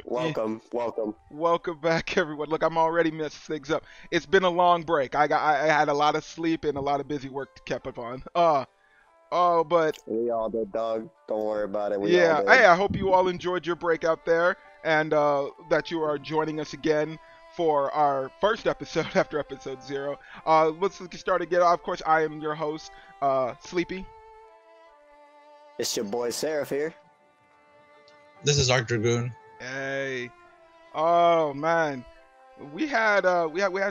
Welcome back, everyone. Look, I'm already messed things up. It's been a long break. I had a lot of sleep and a lot of busy work to keep up on. But we all did, dog. Don't worry about it. Yeah. Hey, I hope you all enjoyed your break out there, and that you are joining us again for our first episode after episode 0. Let's get started again. Of course, I am your host, Sleepy. It's your boy Seraph here. This is Arc Dragoon. Hey. Oh man, we had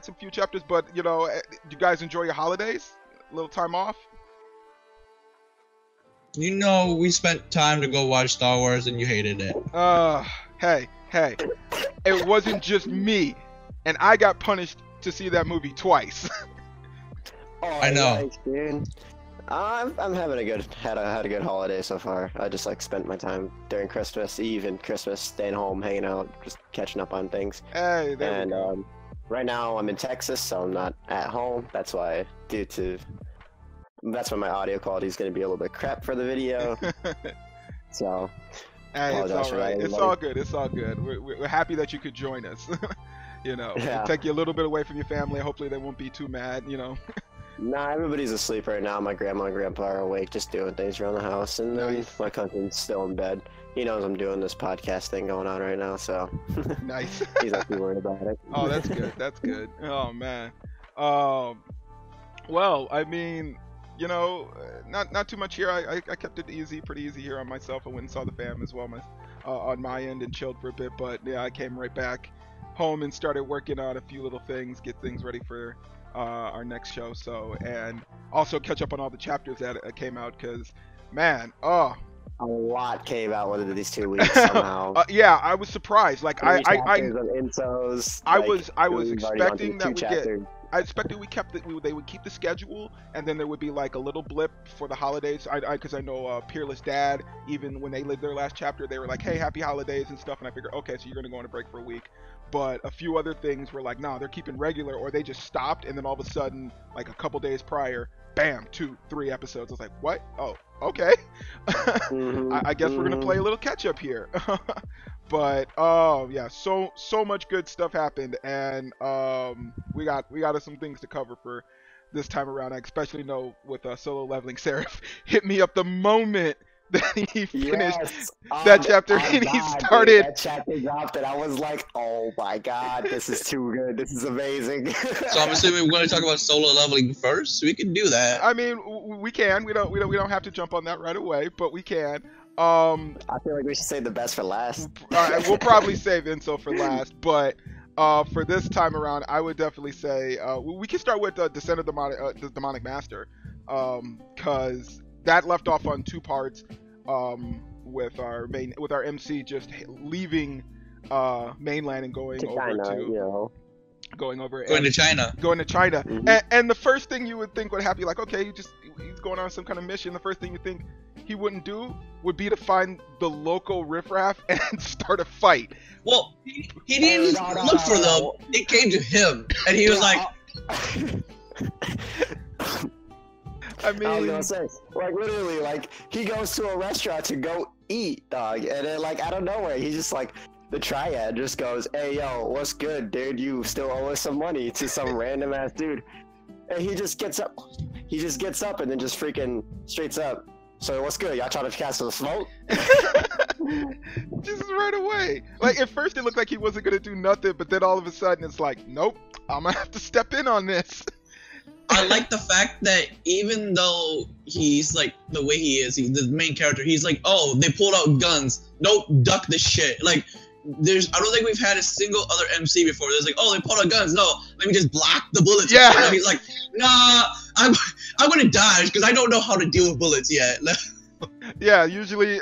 some few chapters, but you know, you guys enjoy your holidays? A little time off? You know, we spent time to go watch Star Wars, and you hated it. Hey, it wasn't just me, and I got punished to see that movie twice. I know. Nice, dude. I'm having had a good holiday so far. I just spent my time during Christmas Eve and Christmas staying home, hanging out, just catching up on things. Hey, there we go. Right now I'm in Texas, so I'm not at home. That's why my audio quality is going to be a little bit crap for the video. So, hey, it's all right. It's all good. It's all good. We're happy that you could join us. You know, it'll take you a little bit away from your family. Hopefully they won't be too mad, you know. Nah, everybody's asleep right now. My grandma and grandpa are awake, just doing things around the house, and then my cousin's still in bed. He knows I'm doing this podcast thing going on right now, so nice. He's not too worried about it. Oh, that's good. That's good. Oh man. Well, I mean, you know, not too much here. I kept it pretty easy here on myself. I went and saw the fam as well, on my end, and chilled for a bit. But yeah, I came right back home and started working on a few little things, get things ready for our next show. So, and also catch up on all the chapters that came out, because man, a lot came out within these 2 weeks somehow. Yeah, I was surprised. Like I Insos, I was expecting that I expected they would keep the schedule, and then there would be like a little blip for the holidays. Because I know Peerless Dad, even when they lived their last chapter, they were like, hey, happy holidays and stuff, and I figured, okay, so you're gonna go on a break for a week. But a few other things were like, nah, they're keeping regular, or they just stopped, and then all of a sudden, like a couple days prior, bam, 2-3 episodes. I was like, what? Oh, okay. I guess we're gonna play a little catch up here. But yeah, so much good stuff happened, and we got some things to cover for this time around. I especially know with solo leveling, Seraph hit me up the moment that he finished that chapter, and he started. That chapter dropped, and I was like, "Oh my god, this is too good! This is amazing!" So I'm assuming we're going to talk about solo leveling first. We can do that. I mean, we can. We don't have to jump on that right away, but we can. I feel like we should save the best for last. We'll probably save Inso for last, but for this time around, I would definitely say we can start with Descent of the Demonic Master, because that left off on 2 parts, with our MC just leaving mainland and going over to China. And the first thing you would think would happen, like, okay, he's going on some kind of mission. The first thing you think he wouldn't do would be to find the local riffraff and start a fight. Well, he didn't look for them. It came to him, and he was like, I mean, I was gonna say, like, literally, like, he goes to a restaurant to go eat, dog, and then, like, out of nowhere, he's just like, the Triad just goes, hey, yo, what's good, dude? You still owe us some money, to some random ass dude. And he just gets up and then just freaking straights up. So what's good? Y'all trying to cast some smoke? Just right away. Like, at first it looked like he wasn't gonna do nothing, but then all of a sudden it's like, nope, I'm gonna have to step in on this. I like the fact that even though he's like the way he is, he's the main character, he's like, oh, they pulled out guns. Nope, duck this shit. Like, I don't think we've had a single other MC before. There's like, oh, they pulled out guns. No, let me just block the bullets. Yeah. And he's like, nah, I'm gonna dodge because I don't know how to deal with bullets yet. Yeah, usually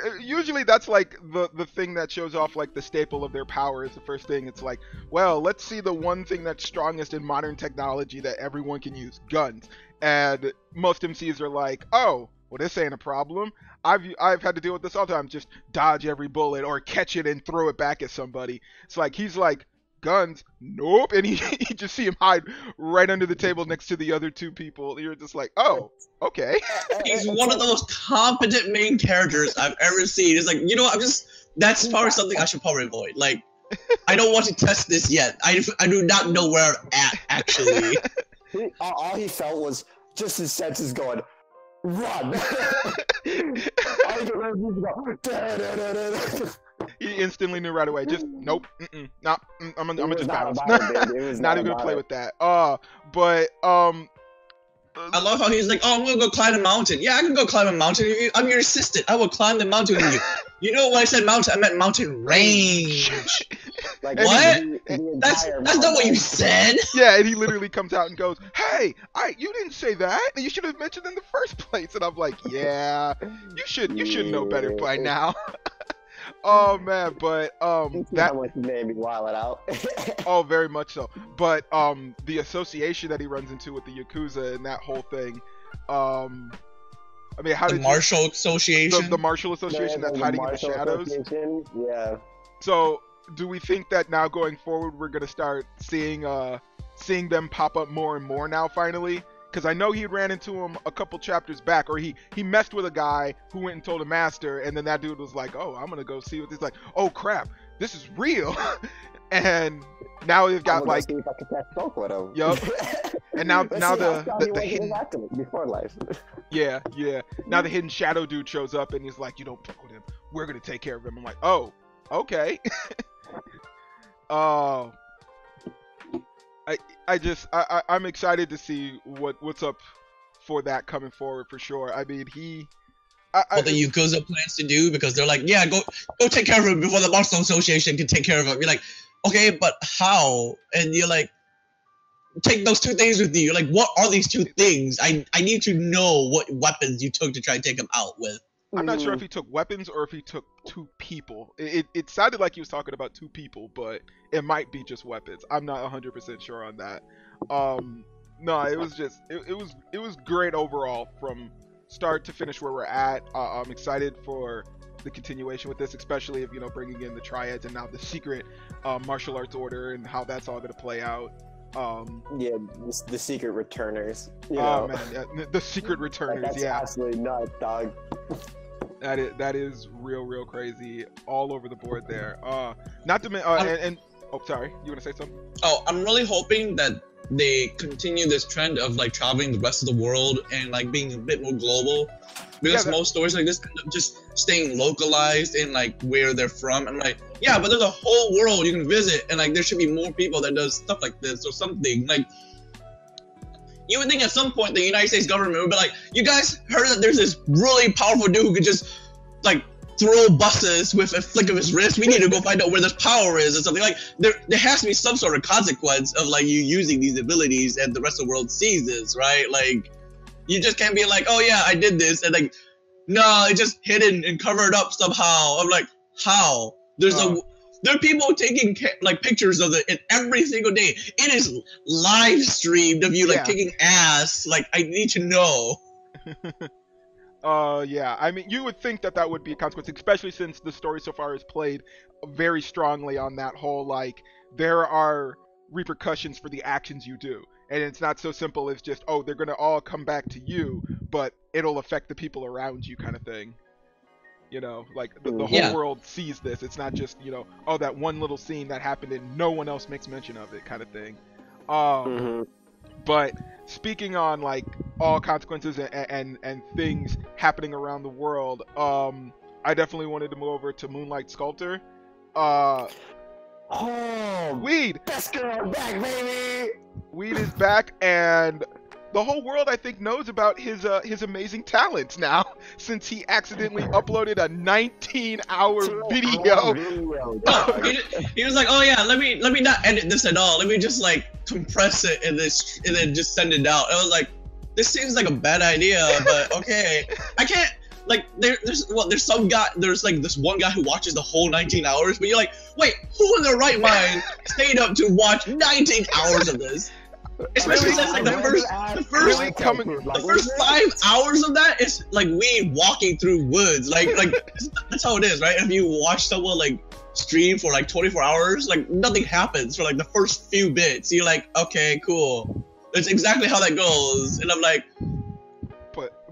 that's like the thing that shows off like the staple of their power is the first thing. It's like, well, let's see the one thing that's strongest in modern technology that everyone can use, guns. And most MCs are like, oh, well, this ain't a problem. I've had to deal with this all the time. Just dodge every bullet or catch it and throw it back at somebody. It's like, he's like, guns? Nope. And you just see him hide right under the table next to the other 2 people. You're just like, oh, okay. He's one of the most competent main characters I've ever seen. It's like, you know what, I'm just that's probably something I should probably avoid. Like, I don't want to test this yet. I do not know where I'm at, actually. All he felt was just his senses going, run! He instantly knew right away. Just nope. Nah, I'm gonna just bounce. Not even gonna play with that. But I love how he's like, oh, I'm gonna go climb a mountain. Yeah, I can go climb a mountain. I'm your assistant. I will climb the mountain with you. You know when I said mountain, I meant mountain range. Like, what? That's not what you said. Yeah, and he literally comes out and goes, "Hey, you didn't say that. You should have mentioned it in the first place." And I'm like, "Yeah, you should know better by now." Oh man, but that was maybe wilding out. Oh, very much so. But the association that he runs into with the Yakuza and that whole thing, I mean, how did Martial Association? The Martial Association that's hiding in the shadows. Yeah. So, do we think that now going forward we're gonna start seeing them pop up more and more now finally? Because I know he ran into him a couple chapters back, or he messed with a guy who went and told a master, and then that dude was like, "Oh, I'm gonna go see what this is like." Oh crap, this is real. And now they've got like, see if I can catch smoke with him. Yup. And now the hidden before life. Yeah. Now the hidden shadow dude shows up and he's like, "You don't fuck with him. We're gonna take care of him." I'm like, "Oh, okay." I'm excited to see what's up for that coming forward for sure. I mean, what the Yakuza plans to do, because they're like, yeah, go take care of him before the Martial Association can take care of him. You're like, okay, but how? And you're like, take those two things with you. You're like, what are these two things? I need to know what weapons you took to try and take him out with. I'm not sure if he took weapons or if he took two people. It sounded like he was talking about two people, but it might be just weapons. I'm not 100% sure on that. No, it was just it was great overall from start to finish where we're at. I'm excited for the continuation with this, especially if bringing in the triads and now the secret martial arts order and how that's all going to play out. Yeah, the secret returners. Man, yeah, the secret returners. That's absolutely nuts, dog. That is real crazy all over the board there. Not to mention, oh, sorry, you want to say something? Oh, I'm really hoping that they continue this trend of like traveling the rest of the world and like being a bit more global, because most stories like this end up just staying localized in like where they're from. And like, yeah, but there's a whole world you can visit, and like there should be more people that does stuff like this or something. Like, you would think at some point the United States government would be like, you guys heard that there's this really powerful dude who could just like throw buses with a flick of his wrist? We need to go find out where this power is or something. Like, there has to be some sort of consequence of like you using these abilities and the rest of the world sees this, right? Like, you just can't be like, oh yeah, I did this, and like, no, it's just hidden and covered up somehow. I'm like, how? There are people taking like pictures of it every single day. It is live streamed of you like kicking ass. Like, I need to know. Yeah. I mean, you would think that would be a consequence, especially since the story so far has played very strongly on that whole like there are repercussions for the actions you do, and it's not so simple as just, oh, they're gonna all come back to you, but it'll affect the people around you, kind of thing. Like the whole world sees this. It's not just, oh, that one little scene that happened and no one else makes mention of it, kind of thing. But speaking on like all consequences and things happening around the world, I definitely wanted to move over to Moonlight Sculptor. W.E.B.T.O.O.N, best girl back, baby. W.E.B.T.O.O.N is back, and the whole world, I think, knows about his amazing talents now, since he accidentally uploaded a 19-hour video. He was like, "Oh yeah, let me not edit this at all. Let me just like compress it and then just send it out." I was like, "This seems like a bad idea, but okay." I can't like there's like this one guy who watches the whole 19 hours, but you're like, wait, who in their right mind stayed up to watch 19 hours of this? Especially since like the first 5 hours of that is like we walking through woods, like that's how it is, right? If you watch someone like stream for like 24 hours, like nothing happens for like the first few bits. You're like, okay, cool, that's exactly how that goes. And I'm like,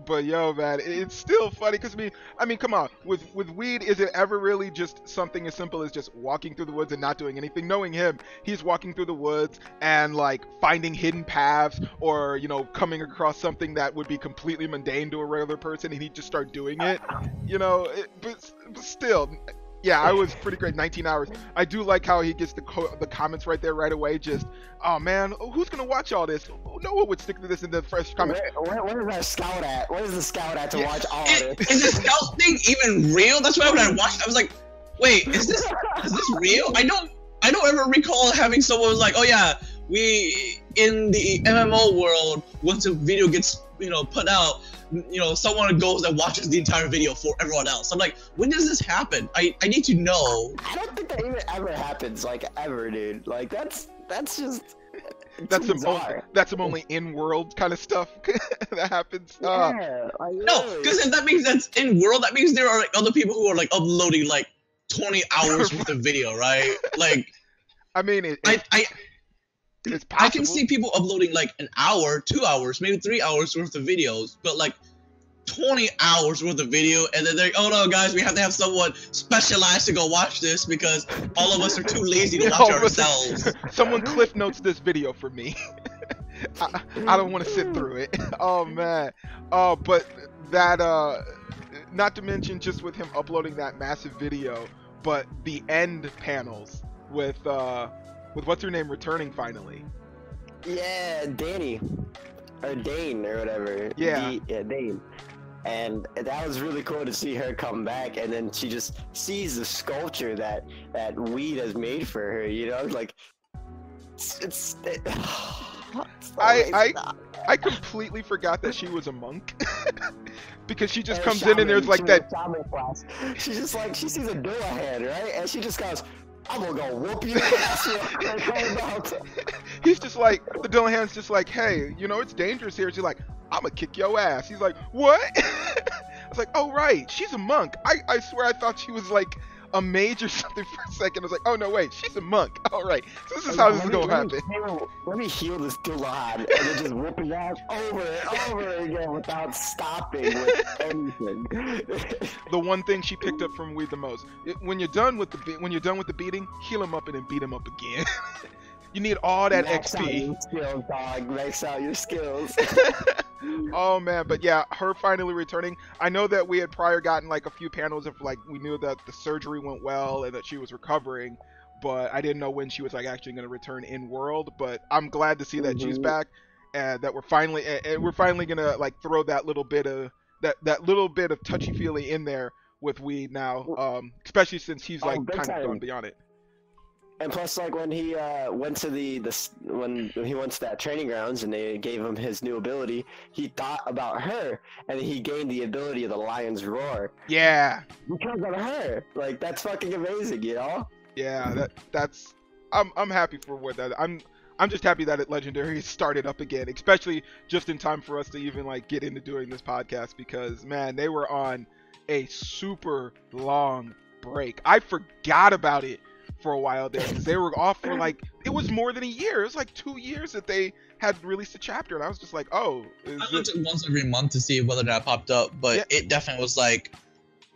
But yo, man, it's still funny because I mean, come on, with weed, is it ever really just something as simple as just walking through the woods and not doing anything? Knowing him, he's walking through the woods and like finding hidden paths, or you know, coming across something that would be completely mundane to a regular person, and he'd just start doing it. You know, but still. Yeah, I was pretty great. 19 hours. I do like how he gets the comments right there right away. Just, oh man, who's gonna watch all this? No one would stick to this in the fresh comments. Where is that scout at? Where is the scout at to watch all of this? Is the scout thing even real? That's why when I watched, I was like, wait, is this real? I don't ever recall having someone was like, oh yeah, we in the MMO world, once a video gets put out, someone goes and watches the entire video for everyone else. I'm like, when does this happen? I need to know. I don't think that even ever happens, like ever, dude. Like that's just that's some only in-world kind of stuff that happens. Yeah, no, because if that means that's in-world, that means there are like other people who are like uploading like 20 hours worth of video, right? Like, I mean, it's possible. I can see people uploading like an hour, 2 hours, maybe 3 hours worth of videos, but like 20 hours worth of video, and then they're like, oh no, guys, we have to have someone specialized to go watch this because all of us are too lazy to watch ourselves. Someone cliff notes this video for me. I don't want to sit through it. Oh man. But that not to mention just with him uploading that massive video, but the end panels with what's her name returning finally. Yeah, Danny. Or Dane or whatever. Yeah. Dane. And that was really cool to see her come back, and then she just sees the sculpture that W.E.B.T.O.O.N has made for her, like I completely forgot that she was a monk. Because she just comes in and there's like that class. She's just like, she sees a Dullahan, right? And she just goes, I'm gonna go whoop your ass. He's just like, the Dullahan's just like, hey, it's dangerous here. She's like, I'm gonna kick your ass. He's like, what? I was like, oh right, she's a monk. I swear I thought she was like a mage or something for a second. I was like, oh no, wait, she's a monk. All right, so this is how this is gonna happen. Let me heal this Dullahan, and then just whoop his ass over and over again without stopping with anything. The one thing she picked up from W.E.B.T.O.O.N the most, when you're done with the beating, heal him up and then beat him up again. You need all that Max XP. Out your skills, dog. Max out your skills. Oh man, but yeah, her finally returning. I know that we had prior gotten like a few panels of like, we knew that the surgery went well and that she was recovering, but I didn't know when she was like actually going to return in world. But I'm glad to see that she's back, and that we're finally gonna like throw that little bit of that little bit of touchy feely in there with W.E.B.T.O.O.N now, especially since he's like kind of gone beyond it. And plus, like when he went to when he went to that training grounds and they gave him his new ability, he thought about her, and he gained the ability of the lion's roar. Yeah. Because of her, like that's fucking amazing, Yeah, that's I'm happy for what that I'm just happy that Legendary started up again, especially just in time for us to even like get into doing this podcast, because man, they were on a super long break. I forgot about it for a while there, because they were off for like, it was more than a year. It was like 2 years that they had released a chapter, and I was just like, oh. I looked at once every month to see whether that popped up, but yeah. It definitely was like,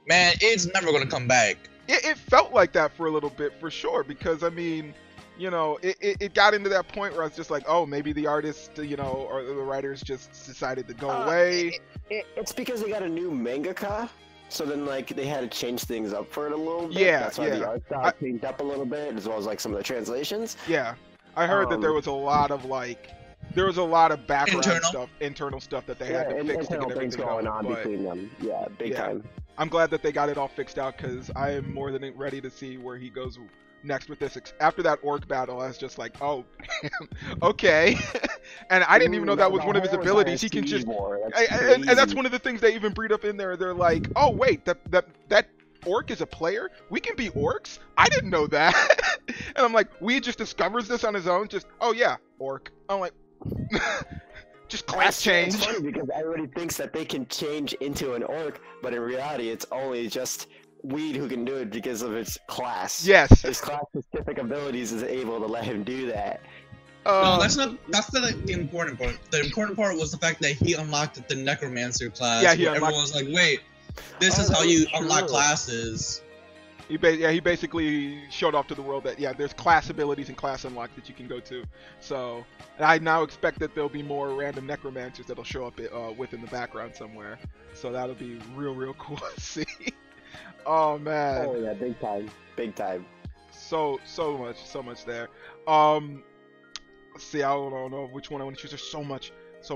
man, it's never going to come back. It felt like that for a little bit, for sure, because I mean, it got into that point where I was just like, oh, maybe the artists, or the writers just decided to go away. It's because they got a new mangaka. So then, like, they had to change things up for it a little bit. Yeah, that's why the art style changed up a little bit, as well as like some of the translations. Yeah, I heard that there was a lot of background internal stuff that they had to fix to get everything going on between them. Yeah, big time. I'm glad that they got it all fixed out, because I am more than ready to see where he goes next with this. After that orc battle, I was just like, oh, okay. And I didn't even know that was one of his abilities. He can just, and that's one of the things they even breed up in there. They're like, oh wait, that orc is a player? We can be orcs? I didn't know that. And I'm like, we just discovers this on his own. Just, oh yeah, orc. I'm like, just class change. It's funny because everybody thinks that they can change into an orc, but in reality, it's only just W.E.B.T.O.O.N who can do it because of its class. Yes. His class-specific abilities is able to let him do that. No, that's not. That's the important part. The important part was the fact that he unlocked the Necromancer class. Yeah, everyone was like, "Wait, this is how you unlock classes." He basically showed off to the world that there's class abilities and class unlocks that you can go to. So I now expect that there'll be more random necromancers that'll show up within the background somewhere. So that'll be real cool to see. Oh man. Oh yeah, big time. So much there. Let's see, I don't know which one I want to choose. There's so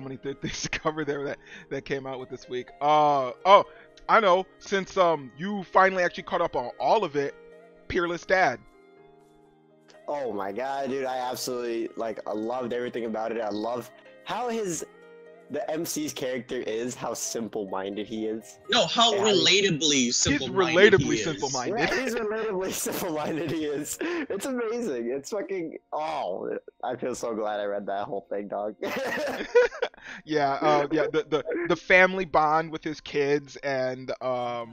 many things to cover there that came out with this week. Oh, I know. Since you finally actually caught up on all of it, Peerless Dad. Oh my god, dude! I absolutely I loved everything about it. I love how the MC's character is, how simple-minded he is. No, how relatably simple-minded he is. Simple-minded. Right, he's relatably simple-minded he is. It's amazing. It's fucking... Oh, I feel so glad I read that whole thing, dog. The family bond with his kids and... how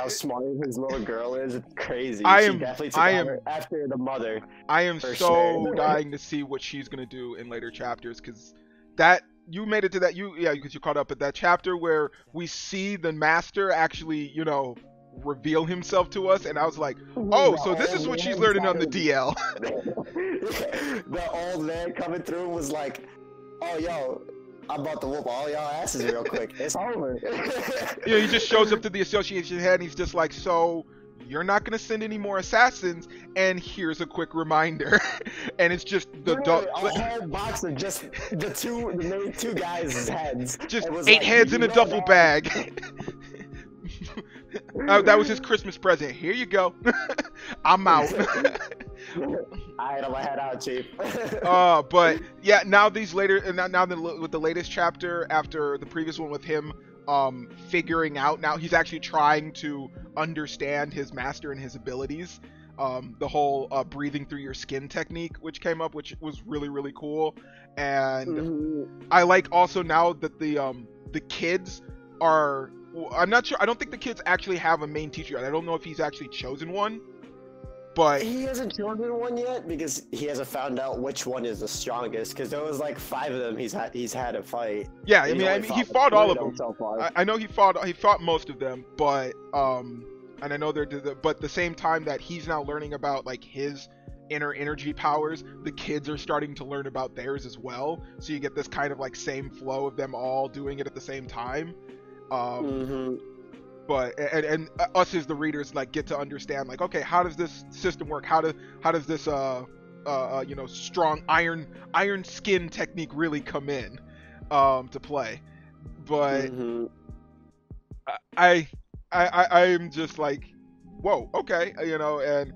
smart his little girl is, it's crazy. I am after the mother. I am so dying to see what she's gonna do in later chapters, because that... You made it to that, because you caught up at that chapter where we see the master actually, reveal himself to us, and I was like, oh, so this is what she's learning on the DL. The old man coming through was like, oh, yo, I'm about to whoop all y'all asses real quick. It's over. He just shows up to the association head, and he's just like, so... You're not gonna send any more assassins, and here's a quick reminder. And it's just the a whole box of just the main two guys' heads. Just 8 heads in a duffel bag. That was his Christmas present. Here you go. I'm out. Alright, I'm gonna head out, Chief. But yeah, now with the latest chapter after the previous one with him. Figuring out now he's actually trying to understand his master and his abilities. The whole breathing through your skin technique, which came up, which was really cool. And I like also now that the kids are. I'm not sure. I don't think the kids actually have a main teacher yet. I don't know if he's actually chosen one. But he hasn't chosen one yet because he hasn't found out which one is the strongest. Because there was 5 of them he's had to fight. Yeah, I mean he fought all of them so far. I know he fought most of them, but and I know but at the same time that he's now learning about his inner energy powers, the kids are starting to learn about theirs as well. So you get this kind of same flow of them all doing it at the same time. But and us as the readers get to understand okay, how does this system work? How does this strong iron skin technique really come in to play? But I'm just whoa, okay, and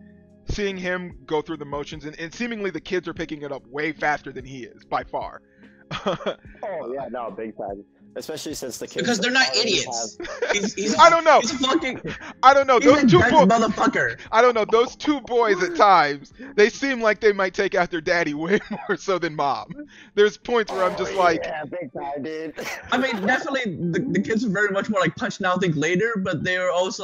seeing him go through the motions and seemingly the kids are picking it up way faster than he is by far. Oh yeah, no, big time. Especially since the kids because they're not idiots. I don't know. I don't know. Those two motherfucker. I don't know. Those 2 boys at times, they seem like they might take after daddy way more so than mom. There's points where I'm just yeah, big time, dude. I mean, definitely the kids are very much more punch now, think later, but they were also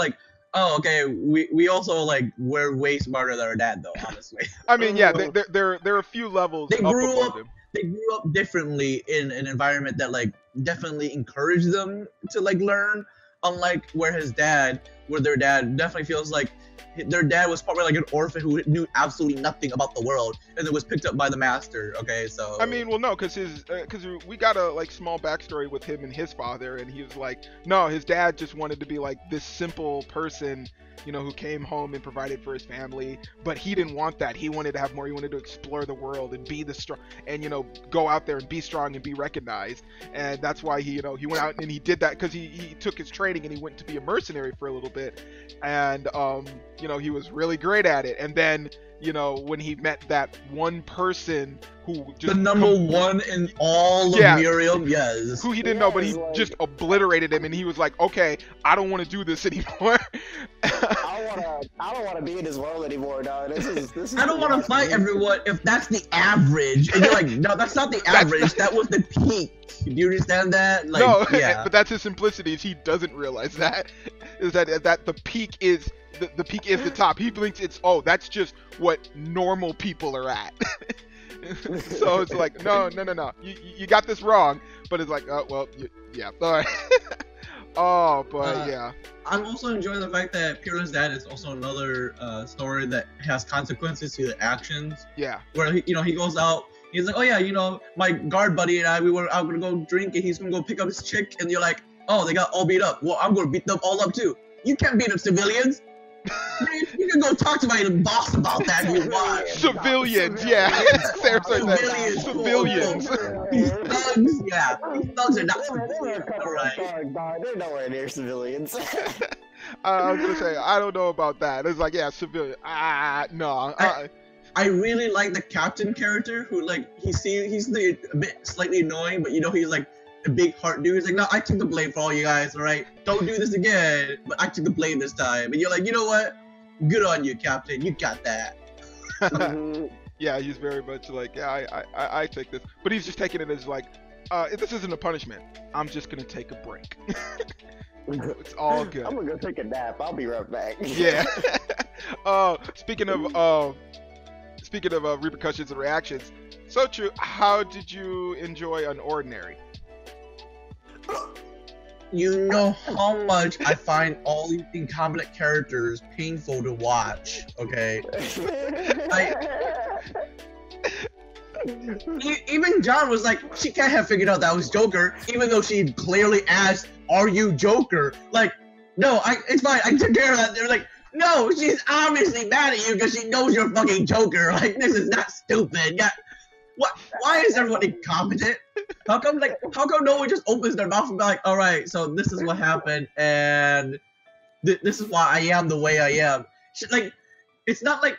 oh, okay, we also we're way smarter than our dad though, honestly. I mean, yeah, they're a few levels. They grew up differently in an environment that definitely encouraged them to learn, unlike where their dad definitely feels their dad was probably an orphan who knew absolutely nothing about the world and then was picked up by the master. Okay, so I mean, well, no, because we got a small backstory with him and his father, and he was no, his dad just wanted to be this simple person, who came home and provided for his family, but he didn't want that. He wanted to have more. He wanted to explore the world and be the strong, and go out there and be strong and be recognized. And that's why he went out and he did that, because he took his training and he went to be a mercenary for a little bit, and he was really great at it. And then when he met that one person who just the number one in all of Muriel, yes, who he didn't know, but he just obliterated him, and he was okay, I don't want to do this anymore. I don't want to be in this world anymore, dog. This is I don't want to fight everyone if that's the average. And you're no, that's not the average. That was the peak. Do you understand that? No, but that's his simplicity. Is he doesn't realize that the peak is the peak is the top. He thinks it's that's just what normal people are at. So it's like, no, you got this wrong. But it's like, oh well, yeah, all right. Oh, but yeah. I'm also enjoying the fact that Peerless Dad is also another story that has consequences to the actions. Yeah. Where he goes out, he's like, oh yeah, my guard buddy and I, we were out gonna go drink, and he's gonna go pick up his chick, and you're like, oh, they got all beat up. Well, I'm gonna beat them all up too. You can't beat up civilians. You can go talk to my boss about that if you want. Civilians, yeah. Sarah's like that. Civilians. These thugs, yeah. These thugs are not civilians. Alright. They're nowhere near civilians. I was gonna say, I don't know about that. It's like, yeah, civilian. No. I really like the captain character who, like, he's a bit slightly annoying, but he's like a big heart dude. He's like, no, I took the blame for all you guys, alright? Don't do this again. But I took the blame this time. And you're like, you know what? Good on you, Captain. You got that. Yeah, he's very much like, yeah, I take this. But he's just taking it as like, this isn't a punishment. I'm just gonna take a break. It's all good. I'm gonna go take a nap. I'll be right back. Yeah. Speaking of repercussions and reactions, so true. How did you enjoy Unordinary? You know how much I find all these incompetent characters painful to watch, okay? Even John was like, she can't have figured out that was Joker, even though she clearly asked, are you Joker? Like, no, it's fine, I took care of that. They're like, no, she's obviously mad at you because she knows you're fucking Joker. Like, this is not stupid. Yeah. What? Why is everyone incompetent? How come no one just opens their mouth and be like, all right, so this is what happened, and this is why I am the way I am. Like, it's not like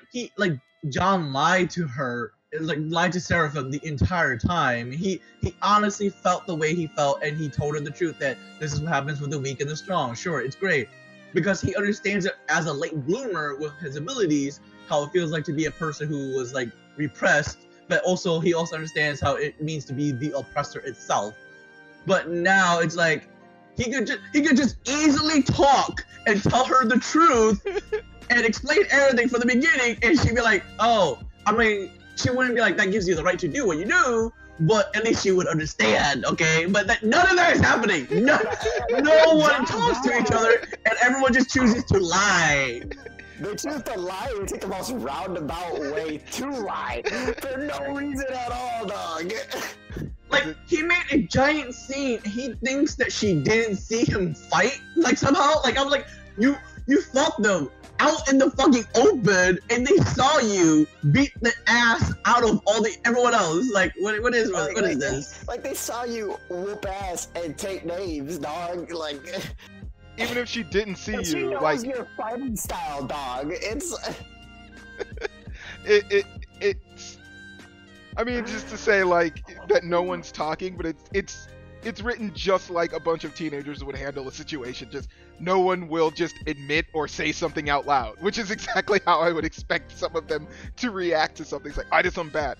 John lied to her, like lied to Seraph the entire time. He honestly felt the way he felt, and he told her the truth that this is what happens with the weak and the strong. Sure, it's great, because he understands it as a late bloomer with his abilities, how it feels like to be a person who was like repressed. But also, he also understands how it means to be the oppressor itself. But now it's like he could just easily talk and tell her the truth and explain everything from the beginning, and she'd be like, "Oh, I mean," she wouldn't be like, "That gives you the right to do what you do," but at least she would understand, okay? But none of that is happening. No one talks to each other, and everyone just chooses to lie. They choose to lie and take the most roundabout way to lie for no reason at all, dog. Like, he made a giant scene. He thinks that she didn't see him fight. Like, somehow, like, I was like, you fought them out in the fucking open, and they saw you beat the ass out of everyone else. Like, what is this? Like, they saw you whoop ass and take names, dog. Like. Even if she didn't see you, she knows like your fighting style, dog. It's it's. I mean, just to say like that, no one's talking, but it's written just like a bunch of teenagers would handle a situation. Just no one will just admit or say something out loud, which is exactly how I would expect some of them to react to something. It's like, I did something bad.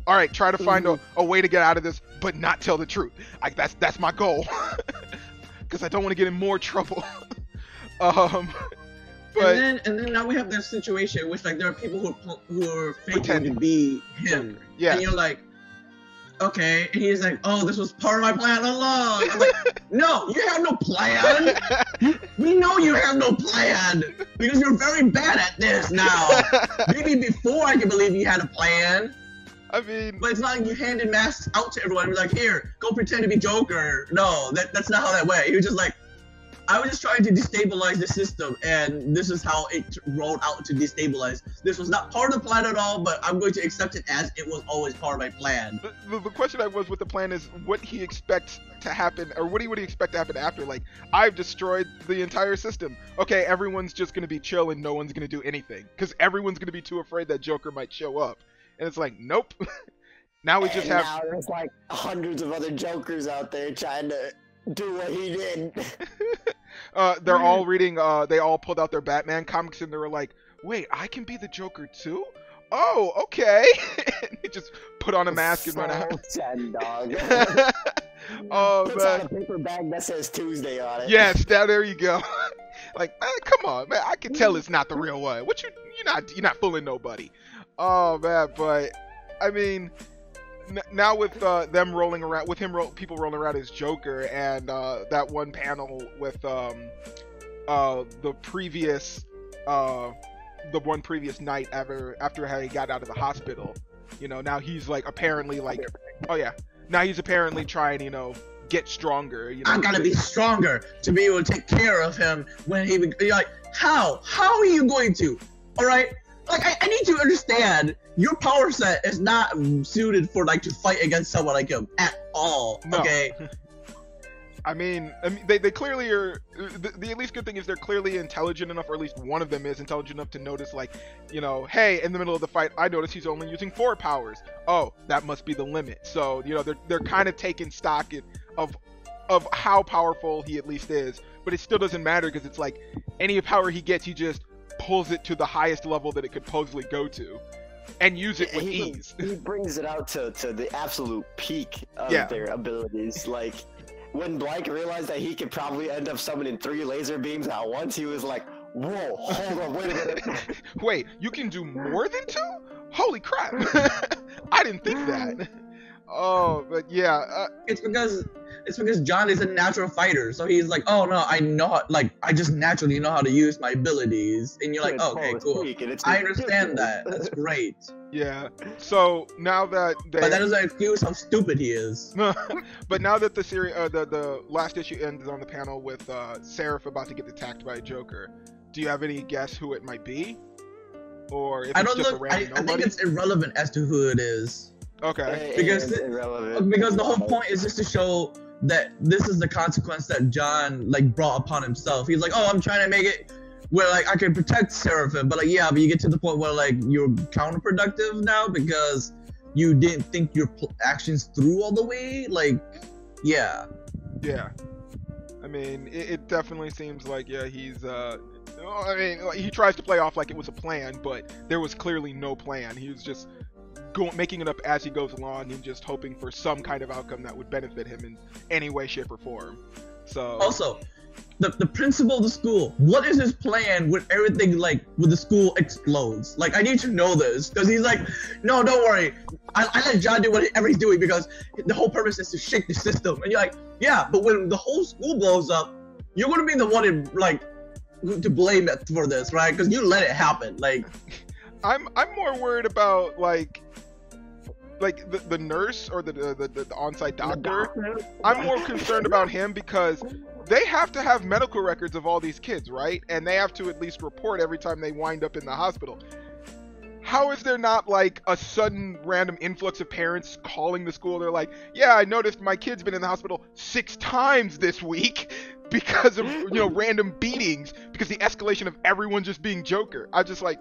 All right, try to find a way to get out of this, but not tell the truth. Like that's my goal. Because I don't want to get in more trouble. But and then now we have this situation in which like there are people who are faking to be him. Yeah. And you're like, okay. And he's like, oh, this was part of my plan all along. I'm like, no, you have no plan. We know you have no plan because you're very bad at this now. Maybe before I can believe you had a plan. I mean, but it's not like you handed masks out to everyone and be like, here, go pretend to be Joker. No, that's not how that went. He was just like, I was just trying to destabilize the system, and this is how it rolled out to destabilize. This was not part of the plan at all, but I'm going to accept it as it was always part of my plan. The question I was with the plan is what he expects to happen, or what would he expect to happen after? Like, I've destroyed the entire system. Okay, everyone's just going to be chill and no one's going to do anything, because everyone's going to be too afraid that Joker might show up. And it's like, nope. Now we just have. Now there's like hundreds of other Jokers out there trying to do what he did. They're all reading. They all pulled out their Batman comics and they were like, "Wait, I can be the Joker too? Oh, okay." And he just put on a mask and run out. Sad, dog. Oh Puts man. on a paper bag that says Tuesday on it. Yes, there you go. Like, come on, man. I can tell it's not the real one. What you're not fooling nobody. Oh man, but I mean, now with them rolling around, with people rolling around as Joker, and that one panel with the one previous night after he got out of the hospital, you know, now he's like apparently like, oh yeah, now he's apparently trying, you know, get stronger. You know, I gotta be stronger to be able to take care of him when you're like, how are you going to? All right, like I need to understand your power set is not suited for like to fight against someone like him at all. No. Okay. I mean, they clearly are. The at least good thing is they're clearly intelligent enough, or at least one of them is intelligent enough to notice, like, you know, hey, in the middle of the fight, I noticed he's only using 4 powers. Oh, that must be the limit. So, you know, they're kind of taking stock of how powerful he at least is, but it still doesn't matter because it's like any power he gets, he just pulls it to the highest level that it could possibly go to, and use it with ease. He brings it out to the absolute peak of their abilities, like. When Blank realized that he could probably end up summoning 3 laser beams at once, he was like, whoa, hold on, wait a minute. Wait, you can do more than 2? Holy crap. I didn't think that. Oh, but yeah. It's because John is a natural fighter, so he's like, oh no, I know, like, I just naturally know how to use my abilities. And you're like, oh, okay, cool. I understand that. That's great. Yeah. So now that but that doesn't excuse how stupid he is. But now that the series, the last issue ends on the panel with Seraph about to get attacked by a Joker, do you have any guess who it might be? Or if it's just a random nobody? I think it's irrelevant as to who it is. Okay. Because the whole point is just to show that this is the consequence that John like brought upon himself. He's like, oh, I'm trying to make it where like I can protect Seraphim, but like yeah, but you get to the point where like you're counterproductive now because you didn't think your actions through all the way. Like, yeah. Yeah. I mean, it definitely seems like he's I mean, like, he tries to play off like it was a plan, but there was clearly no plan. He was just making it up as he goes along and just hoping for some kind of outcome that would benefit him in any way, shape, or form. So also, the principal of the school, what is his plan when everything like when the school explodes? Like, I need to know this because he's like, no, don't worry, I let John do whatever he's doing because the whole purpose is to shake the system. And you're like, yeah, but when the whole school blows up, you're gonna be the one to blame it for this, right? Because you let it happen. Like, I'm more worried about like the nurse or the on-site doctor. I'm more concerned about him because they have to have medical records of all these kids, right? And they have to at least report every time they wind up in the hospital. How is there not like a sudden random influx of parents calling the school? They're like, yeah, I noticed my kid's been in the hospital 6 times this week because of, you know, random beatings, because the escalation of everyone just being Joker. I'm just like,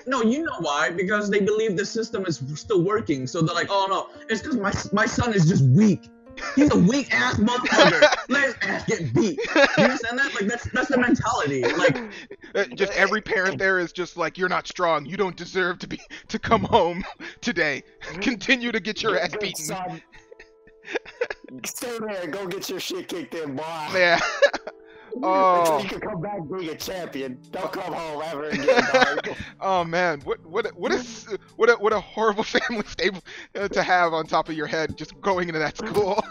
no, you know why? Because they believe the system is still working. So they're like, oh no, it's because my son is just weak. He's a weak ass motherfucker. Let his ass get beat. You understand that? Like that's the mentality. Like just every parent there is just like, you're not strong. You don't deserve to come home today. Continue to get your ass beaten. Son. Stay there and go get your shit kicked in, boy. Yeah. Oh. Until you can come back being a champion. Don't come home ever again, dog. Oh man, what a horrible family stable to have on top of your head, just going into that school.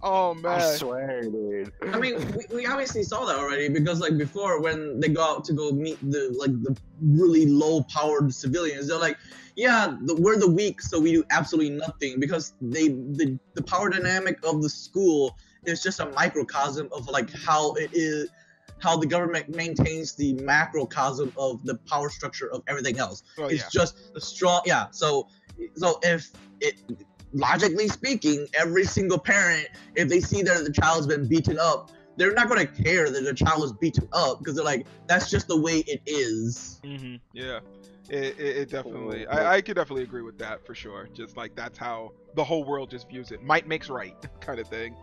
Oh man. I swear, dude. I mean, we obviously saw that already because like before when they go out to go meet the really low powered civilians, they're like, yeah, we're the weak, so we do absolutely nothing because the power dynamic of the school is just a microcosm of like how the government maintains the macrocosm of the power structure of everything else. Oh, it's just the strong, so if it, logically speaking, every single parent, if they see that the child's been beaten up, they're not going to care that the child is beaten up because they're like, that's just the way it is. Mm-hmm. Yeah. It definitely, I could definitely agree with that for sure. Just like that's how the whole world just views it. Might makes right kind of thing.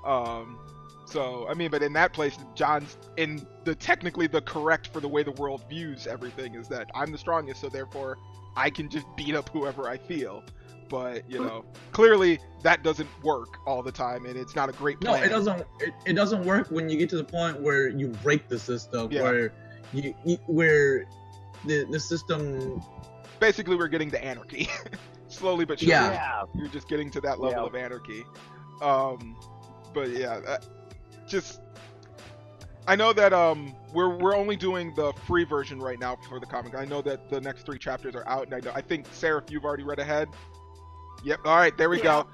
So I mean, but in that place, John's in technically the correct for the way the world views everything is that I'm the strongest, so therefore I can just beat up whoever I feel. But you know, clearly that doesn't work all the time, and it's not a great plan. No, it doesn't. It doesn't work when you get to the point where you break the system, where where the system basically we're getting to anarchy. Slowly but surely. Yeah. You're just getting to that level of anarchy. But yeah, just I know that we're only doing the free version right now for the comic. I know that the next 3 chapters are out, and I think Seraph, you've already read ahead. Yep. All right, there we go.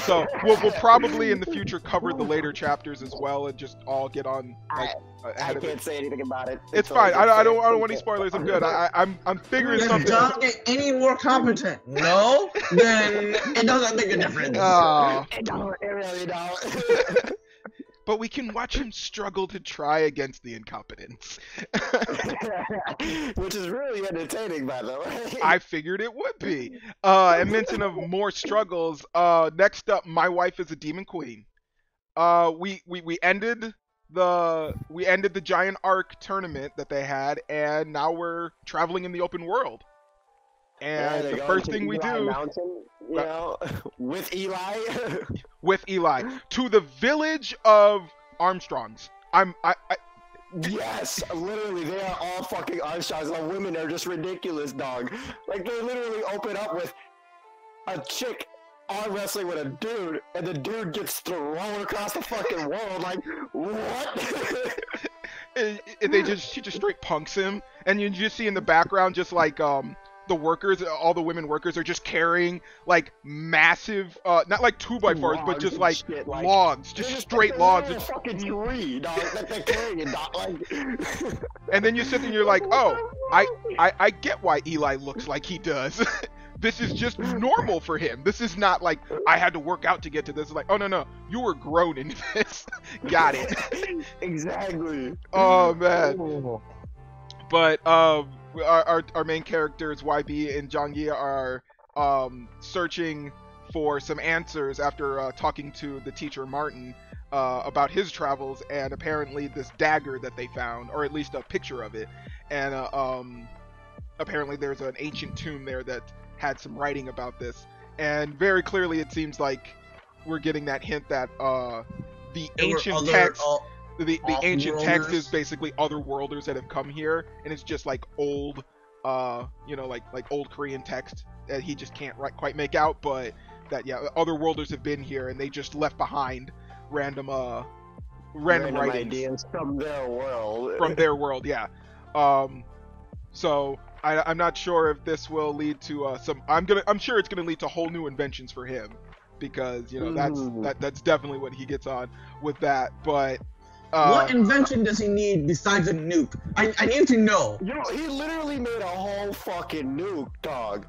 So we'll probably in the future cover the later chapters as well, and just all get on. Like, I can't say anything about it. It's fine. I don't want any spoilers. I'm good. I'm figuring something. Does John get any more competent? No. Then it doesn't make a difference. It really don't. But we can watch him struggle to try against the incompetence. Which is really entertaining, by the way. I figured it would be. And mention of more struggles. Next up, My Wife is a Demon Queen. We ended the giant arc tournament that they had, and now we're traveling in the open world. And the first thing we do, Mountain, you know, with Eli, to the village of Armstrongs. Yes, literally, they are all fucking Armstrongs. The women are just ridiculous, dog. Like, they literally open up with a chick arm wrestling with a dude, and the dude gets thrown across the fucking world. Like, what? and she just straight punks him, and you just see in the background just like the workers, all the women workers are just carrying like massive, not like 2x4s, but just like shit, logs, just straight logs. It's a fucking tree, dog, that they're carrying, dog. Like... And then you sit there and you're like, oh, I get why Eli looks like he does. This is just normal for him. This is not like I had to work out to get to this. It's like, oh no, you were grown in this. Got it. Exactly. Oh man. But our main characters, YB and Jongyi, are searching for some answers after talking to the teacher Martin about his travels, and apparently this dagger that they found, or at least a picture of it, and apparently there's an ancient tomb there that had some writing about this, and very clearly it seems like we're getting that hint that the ancient text. The ancient text is basically otherworlders that have come here, and it's just like old, like old Korean text that he just can't quite make out. But that otherworlders have been here, and they just left behind random writings ideas from their world. From their world, yeah. So I'm not sure if this will lead to some. I'm sure it's gonna lead to whole new inventions for him, because that's definitely what he gets on with that, but. What invention does he need besides a nuke? I need to know. He literally made a whole fucking nuke, dog.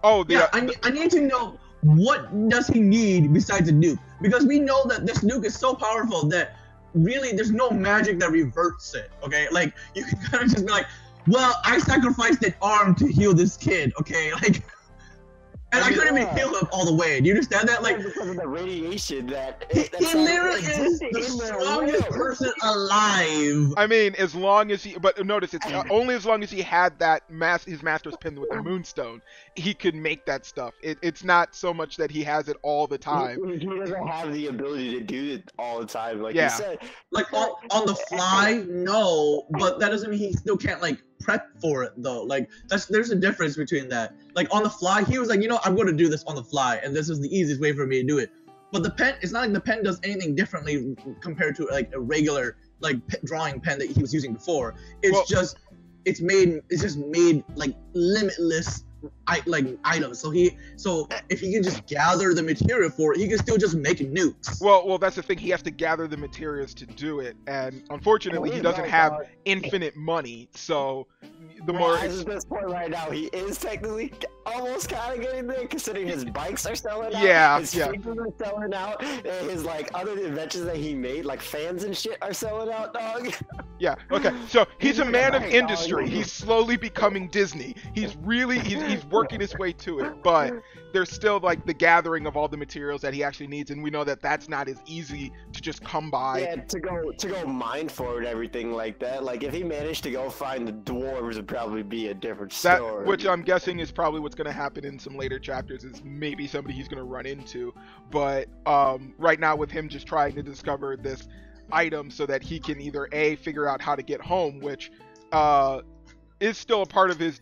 Oh, I need to know, what does he need besides a nuke? Because we know that this nuke is so powerful that really there's no magic that reverts it, okay? Like, you can kind of just be like, well, I sacrificed an arm to heal this kid, okay? Like... And I couldn't even heal him all the way. Do you understand that? Like, because of the radiation that he literally is the strongest person alive. I mean, as long as he, but notice it's only as long as he had that his master's pin with the moonstone, he could make that stuff. It's not so much that he has it all the time. He doesn't have the ability to do it all the time, like you said. Like on the fly, no, but that doesn't mean he still can't like prep for it though. Like there's a difference between that. Like on the fly, he was like, I'm going to do this on the fly, and this is the easiest way for me to do it. But the pen, it's not like the pen does anything differently compared to like a regular like drawing pen that he was using before. It's just made like limitless items. So if he can just gather the material for it, he can still just make nukes. Well, that's the thing. He has to gather the materials to do it, and unfortunately, he doesn't have infinite money. So the more at this point right now, he is technically almost kind of getting there, considering his bikes are selling out. Yeah, his figures are selling out. And his like other inventions that he made, like fans and shit, are selling out, dog. Yeah. Okay. So he's a man of industry. He's slowly becoming Disney. He's working his way to it, but there's still like the gathering of all the materials that he actually needs, and we know that that's not as easy to just come by. Yeah, to go mine for it and everything like that. Like if he managed to go find the dwarves, it'd probably be a different story. Which I'm guessing is probably what's going to happen in some later chapters. Is maybe somebody he's going to run into, but right now with him just trying to discover this item so that he can either figure out how to get home, which is still a part of his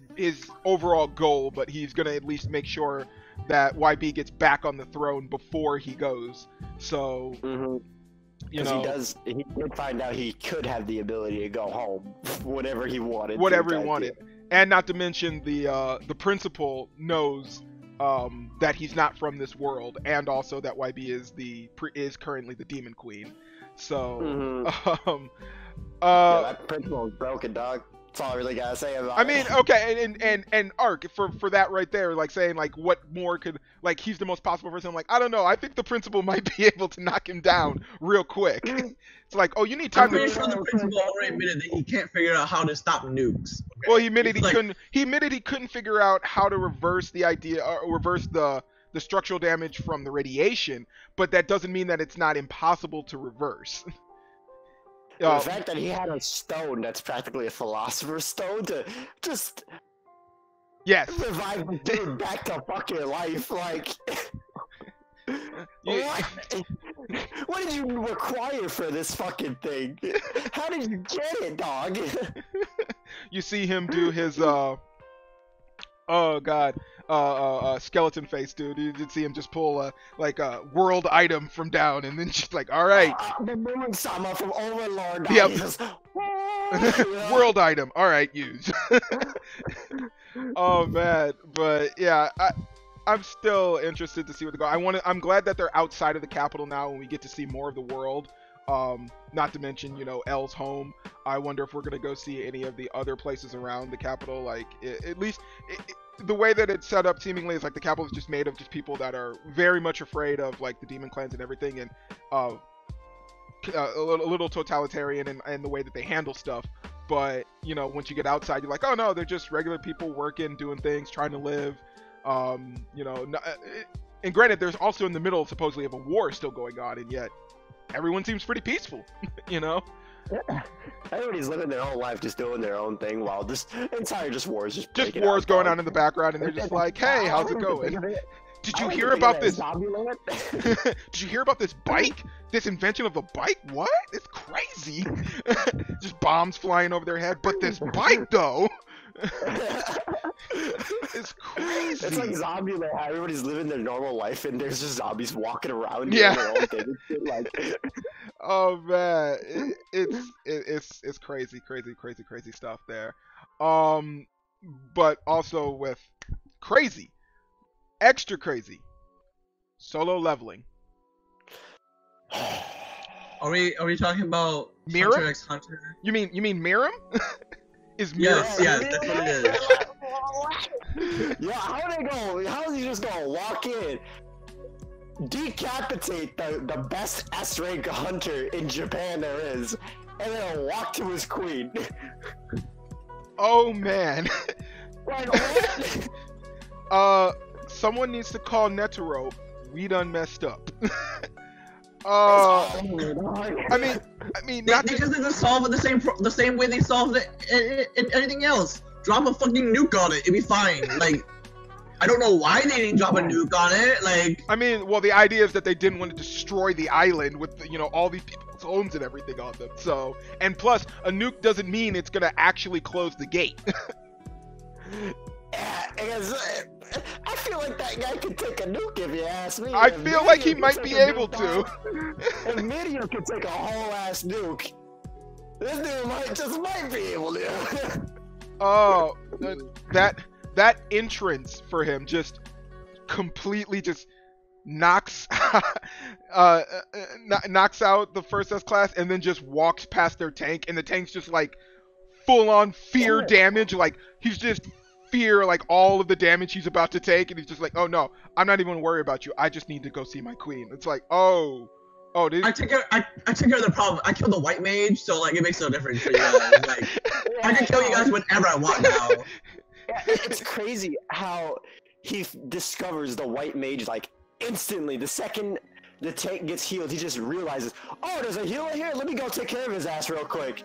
overall goal, but he's gonna at least make sure that YB gets back on the throne before he goes. So, you know, he did find out he could have the ability to go home whenever he wanted. Whatever he wanted, and not to mention the principal knows that he's not from this world, and also that YB is currently the Demon Queen. So, yeah, that principal is broken, dog. That's all I really gotta say about it. I mean, okay, and Ark, for that right there, like saying like what more could, like he's the most possible person. I'm like, I don't know. I think the principal might be able to knock him down real quick. It's like, oh, you need time I'm pretty sure the principal already admitted that he can't figure out how to stop nukes. Okay? Well, he admitted he admitted he couldn't figure out how to reverse the idea, or reverse the structural damage from the radiation, but that doesn't mean that it's not impossible to reverse. The fact that he had a stone that's practically a philosopher's stone to just revive the dude back to fucking life, like what did you require for this fucking thing? How did you get it, dog? You see him do his oh god, skeleton face, dude. You did see him just pull a world item from down, and then just like, all right, the moon sama from Overlord. Yep. World item, all right, use. Oh man, but yeah, I'm still interested to see what they go. I'm glad that they're outside of the capital now, and we get to see more of the world. Not to mention, you know, L's home. I wonder if we're gonna go see any of the other places around the capital. Like, at least the way that it's set up, seemingly, is like the capital is just made of just people that are very much afraid of like the demon clans and everything, and a little totalitarian in the way that they handle stuff. But you know, once you get outside, you're like, oh no, they're just regular people working, doing things, trying to live. You know, and granted, there's also in the middle supposedly of a war still going on, and yet everyone seems pretty peaceful, you know? Yeah. Everybody's living their own life, just doing their own thing, while this entire wars just wars going on in the background, and they're just like, hey, how's it going? Did you hear about this? Did you hear about this bike? This invention of a bike? What? It's crazy. Just bombs flying over their head, but this bike though. It's crazy. It's like Zombieland. How everybody's living their normal life, and there's just zombies walking around doing their own thing. Like, oh man, it's crazy stuff there. But also with crazy, extra crazy, solo leveling. Are we talking about Miram? Hunter x Hunter? You mean Miram? Is Miram? Yes, that's what it is. Yeah, how is he just gonna walk in, decapitate the best S-rank hunter in Japan there is, and then walk to his queen? Oh man. Like, what? Someone needs to call Netero. We done messed up. I mean, not because they just solve it the same way they solved it in anything else. Drop a fucking nuke on it, it'd be fine. Like, I don't know why they didn't drop a nuke on it. Like, I mean, well, the idea is that they didn't want to destroy the island with you know, all these people's homes and everything on them. So, and plus, a nuke doesn't mean it's gonna actually close the gate. Yeah, because I feel like that guy could take a nuke if you ask me. I feel like he might be able to. And Video could take a whole ass nuke. This dude might be able to. Oh, that entrance for him just completely just knocks knocks out the first S class, and then just walks past their tank, and the tank's just like full on fear damage. Like, he's just fear like all of the damage he's about to take, and he's just like, oh no, I'm not even gonna worry about you, I just need to go see my queen. It's like, oh dude. I took care of the problem. I killed the white mage, so like it makes no difference for you guys. Like, I can kill you guys whenever I want now. Yeah, it's crazy how he discovers the white mage like instantly. The second the tank gets healed, he just realizes, oh, there's a healer here, let me go take care of his ass real quick.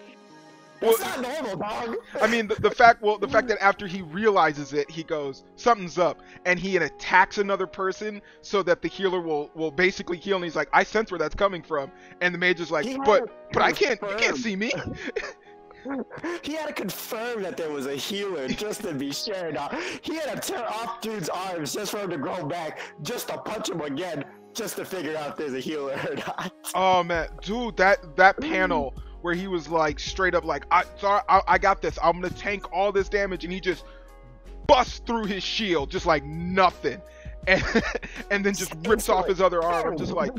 That's not normal, dog. I mean, the fact that after he realizes it, he goes, something's up, and he attacks another person so that the healer will basically heal, and he's like, I sense where that's coming from, and the mage is like, but I can't, you can't see me. He had to confirm that there was a healer just to be sure. Now, he had to tear off dude's arms just for him to grow back, just to punch him again, just to figure out if there's a healer or not. Oh man, dude, that panel where he was like straight up like, I got this. I'm gonna tank all this damage, and he just busts through his shield just like nothing, and then just rips off his other arm. I'm just like,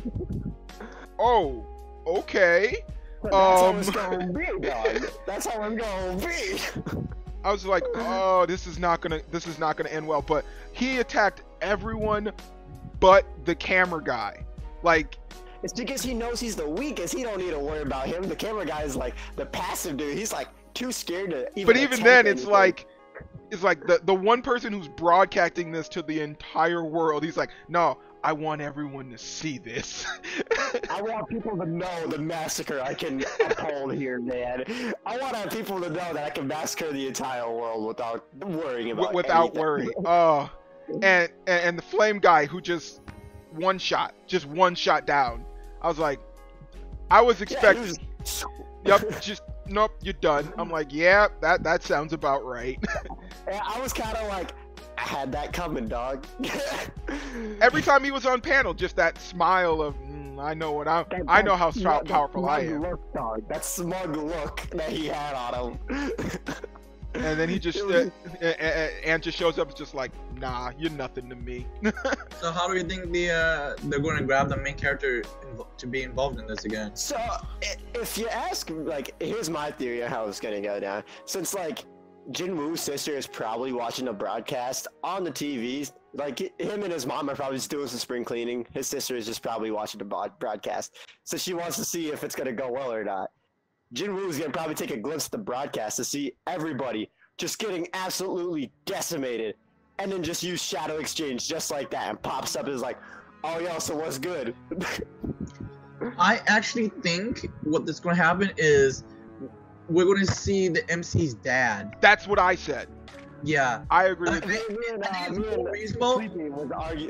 oh, okay. That's how it's gonna be, dog. That's how it's gonna be. I was like, oh, this is not gonna end well. But he attacked everyone but the camera guy. Like, it's because he knows he's the weakest. He don't need to worry about him. The camera guy is like the passive dude. He's like too scared to even. But even then, it's like the one person who's broadcasting this to the entire world. He's like, no, I want everyone to see this. I want people to know the massacre I can uphold here, man. I want people to know that I can massacre the entire world without worrying about without anything. worry. Oh, and the flame guy who just one shot down. I was like, I was expecting. Yep, just nope, you're done. I'm like, yeah, that sounds about right. Yeah, I was kind of like, I had that coming, dog. Every time he was on panel, just that smile of, I know how powerful I am. Look, dog. That smug look that he had on him. And then he just, Ant just shows up, it's just like, nah, you're nothing to me. So how do you think they're going to grab the main character to be involved in this again? So, if you ask, like, here's my theory on how it's going to go down. Since, like, Jinwoo's sister is probably watching a broadcast on the TV. Like, him and his mom are probably just doing some spring cleaning. His sister is just probably watching the broadcast. So she wants to see if it's going to go well or not. Jinwoo's going to probably take a glimpse at the broadcast to see everybody just getting absolutely decimated. And then just use Shadow Exchange just like that. And pops up and is like, oh, yo, so what's good? I actually think what's going to happen is we're going to see the MC's dad. That's what I said. Yeah, I agree with you. I think it's more reasonable.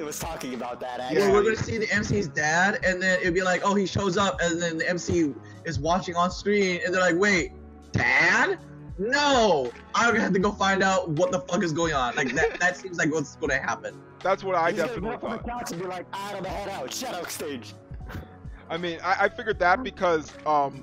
Was talking about that. Yeah. Well, we're going to see the MC's dad, and then it'll be like, oh, he shows up, and then the MC is watching on screen, and they're like, wait, Dad? No! I'm going to have to go find out what the fuck is going on. Like, that seems like what's going to happen. That's what I definitely thought. He's going to go up on the couch and be like, out of the head out, Shadow Exchange. I mean, I figured that because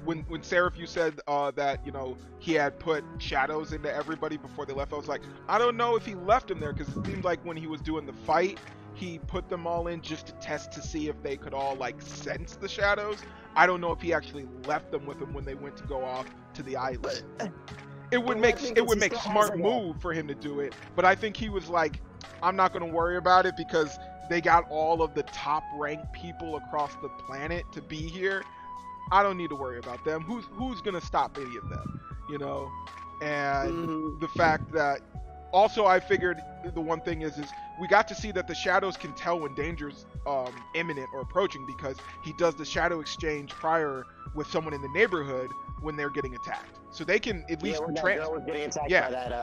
when Seraph, you said that, you know, he had put shadows into everybody before they left, I was like, I don't know if he left them there, because it seemed like when he was doing the fight, he put them all in just to test to see if they could all, like, sense the shadows. I don't know if he actually left them with him when they went to go off to the island. It would make smart move for him to do it, but I think he was like, I'm not going to worry about it because they got all of the top ranked people across the planet to be here. I don't need to worry about them. Who's gonna stop any of them, you know? And the fact that also I figured the one thing is we got to see that the shadows can tell when danger's imminent or approaching, because he does the shadow exchange prior with someone in the neighborhood when they're getting attacked. So they can at least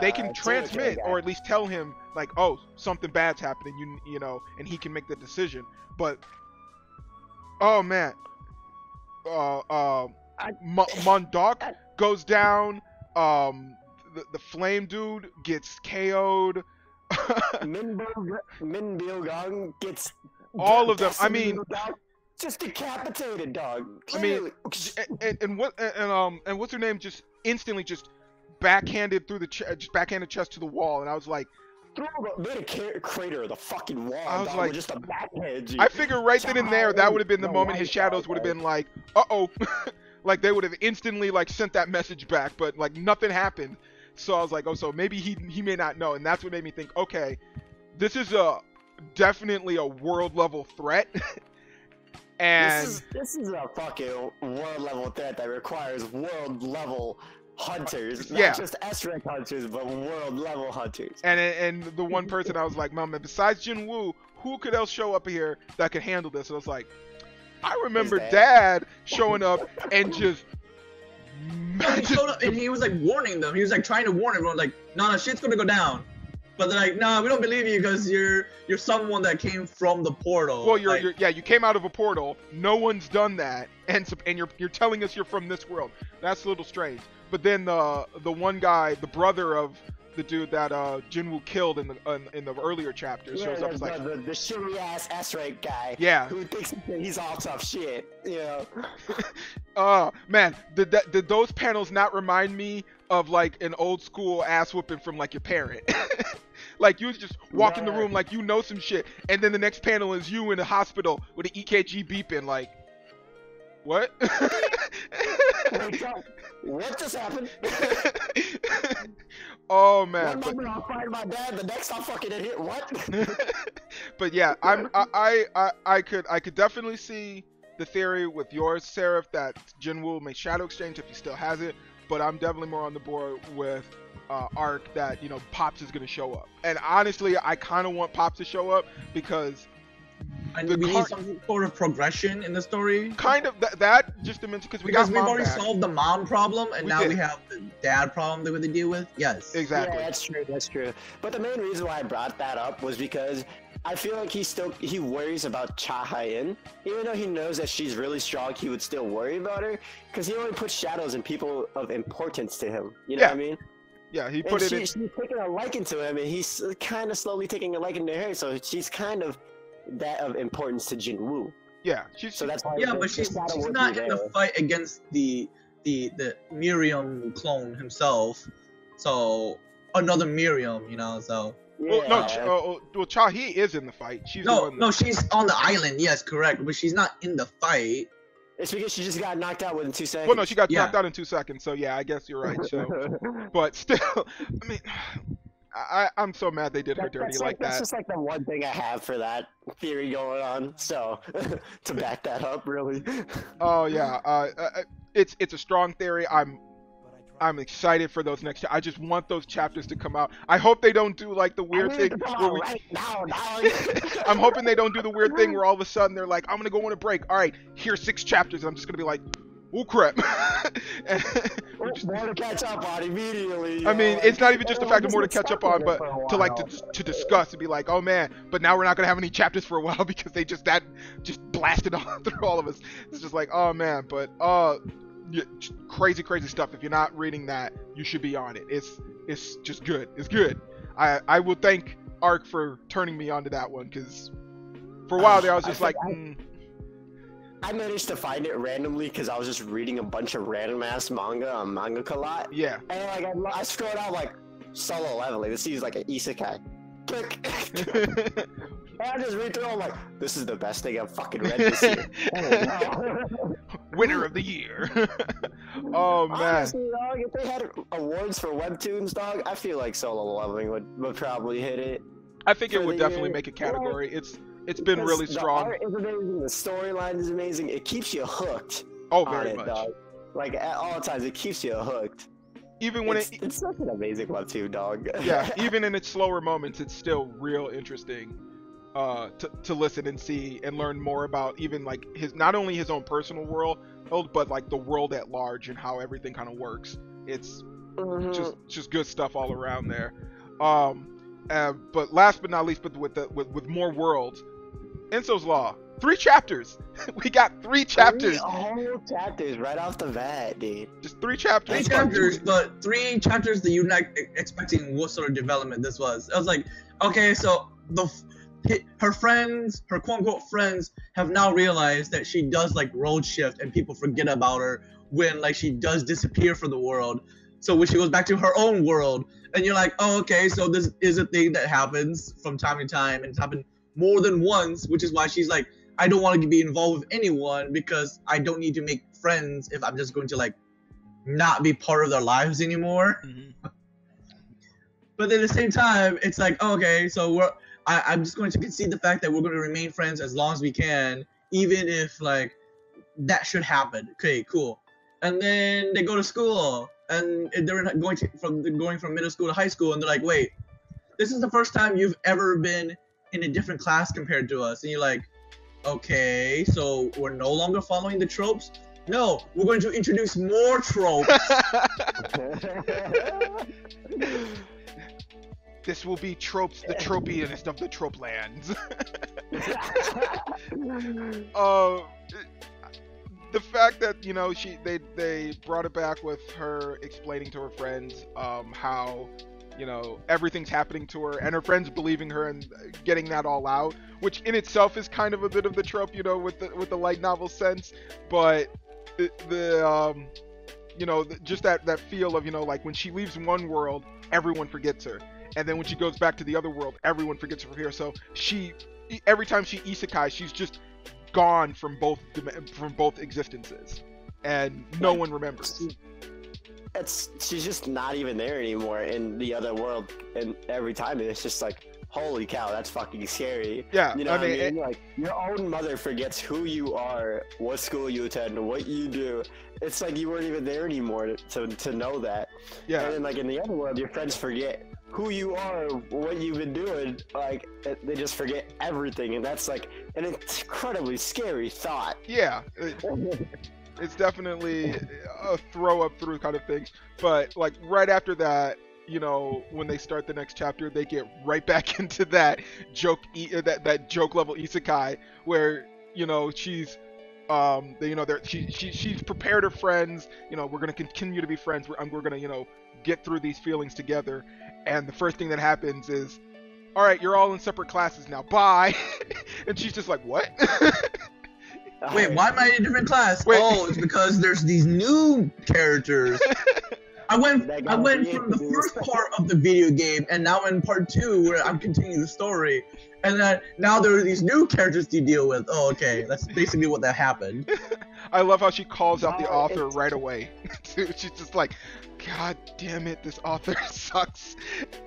they can transmit or at least tell him like, oh, something bad's happening, you know, and he can make the decision. But oh man, Mondok goes down. The flame dude gets KO'd. Min Byung gets all of them. I mean, just decapitated, dog. I mean, and what's her name? Just instantly, just backhanded through the backhanded chest to the wall, and I was like, made a crater of the fucking wall. I was like, just a backhand. I figured right then and there, that would have been the moment his shadows would have been like, uh-oh, like they would have instantly like sent that message back, but like nothing happened. So I was like, oh, so maybe he may not know, and that's what made me think, okay, this is definitely a world level threat. And this is a fucking world level threat that requires world level hunters, not just S-rank hunters, but world level hunters. And the one person I was like, Mama, besides Jinwoo, who could else show up here that could handle this? And I was like, I remember Dad showing up and just. He showed up and he was like warning them. He was like trying to warn everyone, like, no, shit's gonna go down. But they're like, nah, we don't believe you because you're someone that came from the portal. Well, you came out of a portal. No one's done that, and you're telling us you're from this world. That's a little strange. but then the one guy, the brother of the dude that Jinwoo killed in the earlier chapters, shows up as like the shitty ass S-rank guy. Yeah. Who thinks he's all tough shit. You know. Oh man, did those panels not remind me of like an old school ass whooping from like your parent? Like you just walk in the room like you know some shit, and then the next panel is you in the hospital with an EKG beeping like, what? What just happened? Oh man. One moment I'll find my dad, the next I'll fucking hit what? But yeah, I could definitely see the theory with yours, Seraph, that Jinwoo may shadow exchange if he still has it, but I'm definitely more on the board with Arc that, you know, Pops is gonna show up. And honestly, I kind of want Pops to show up because we need some sort of progression in the story. Kind of that just to mention because we've already solved the mom problem and now we have the dad problem that we have to deal with. Yes, exactly. Yeah, that's true. But the main reason why I brought that up was because I feel like he worries about Cha Hae-in. Even though he knows that she's really strong, he would still worry about her because he only puts shadows in people of importance to him. You know what I mean? Yeah, he put she's taking a liking to him, and he's kind of slowly taking a liking to her. So she's kind of that of importance to Jinwoo. Yeah, so that's why. Yeah, but she's not in the fight against the Miriam clone himself. So another Miriam, you know. So. Yeah. Well, Cha Hee is in the fight. She's she's on the island. Yes, correct, but she's not in the fight. It's because she just got knocked out within 2 seconds. Well, no, she got knocked out in 2 seconds. So yeah, I guess you're right. So, but still, I mean, I'm so mad they did her dirty like that. That's just like the one thing I have for that theory going on. So to back that up, really. Oh yeah, it's a strong theory. I'm excited for those next. I just want those chapters to come out. I hope they don't do like the weird thing where we. Right now, I'm hoping they don't do the weird thing where all of a sudden they're like, I'm gonna go on a break. All right, here's 6 chapters. And I'm just gonna be like, oh crap. More to catch up on immediately. I mean, it's not even just the fact of more to catch up on, but to like to discuss and be like, oh man, but now we're not gonna have any chapters for a while because they just blasted on through all of us. It's just like, oh man, but yeah, crazy stuff. If you're not reading that, you should be on it. It's just good. It's good. I will thank Arc for turning me onto that one because for a while there I was just like. I managed to find it randomly because I was just reading a bunch of random ass manga on Manga-Collot. Yeah. And like I scrolled out like solo leveling. This is like an isekai. Click. And I just read through. I'm like, this is the best thing I've fucking read this year. Winner of the year. Oh man. Honestly, dog, if they had awards for webtoons, dog, I feel like solo leveling would probably hit it. I think it would definitely make a category. It's been really strong. The art is amazing. The storyline is amazing. It keeps you hooked. Oh, very much. Dog. Like at all times, it keeps you hooked. Even when it's such an amazing webtoon, dog. Yeah, even in its slower moments, it's still real interesting to listen and see and learn more about even like not only his own personal world, but like the world at large and how everything kind of works. It's just good stuff all around there. But last but not least, but with more worlds, Inso's Law. 3 chapters. We got 3 chapters. 3 whole chapters right off the bat, dude. Just 3 chapters. 3 chapters, but 3 chapters that you're not expecting what sort of development this was. I was like, okay, so her friends, her quote-unquote friends, have now realized that she does like road shift and people forget about her when like she does disappear from the world. So when she goes back to her own world, and you're like, oh, okay, so this is a thing that happens from time to time, and it's happened more than once, which is why she's like, I don't want to be involved with anyone because I don't need to make friends if I'm just going to like not be part of their lives anymore. But at the same time, it's like, oh, okay, so I'm just going to concede the fact that we're going to remain friends as long as we can, even if like that should happen. Okay, cool. And then they go to school, and they're going from middle school to high school, and they're like, wait, this is the first time you've ever been in a different class compared to us. And you're like, okay, so we're no longer following the tropes? No, we're going to introduce more tropes. This will be tropes, the tropianist of the trope lands. the fact that, you know, they brought it back with her explaining to her friends how, you know, everything's happening to her, and her friends believing her and getting that all out, which in itself is kind of a bit of the trope, you know, with the light novel sense, but you know, just that feel of, you know, like when she leaves one world, everyone forgets her, and then when she goes back to the other world, everyone forgets her here. So every time she isekai, she's just gone from both existences, and no one remembers. She's just not even there anymore in the other world, and every time it's just like, holy cow, that's fucking scary. Yeah, you know, I mean, like your own mother forgets who you are, what school you attend, what you do. It's like you weren't even there anymore to know that. Yeah. And then like in the other world, your friends forget who you are, what you've been doing. Like they just forget everything, and that's like an incredibly scary thought. Yeah. It's definitely a throw up through kind of thing. But like right after that, you know, when they start the next chapter, they get right back into that joke level isekai where, you know, she's she's prepared her friends, you know, we're going to continue to be friends, we're going to, you know, get through these feelings together, and the first thing that happens is, all right, you're all in separate classes now, bye. And she's just like, what? Wait, why am I in a different class? Wait. Oh, it's because there's these new characters. I went from the first part of the video game, and now in part 2, where I'm continuing the story, and then now there are these new characters to deal with. Oh, okay, that's basically what that happened. I love how she calls out the author right away. She's just like, God damn it, this author sucks.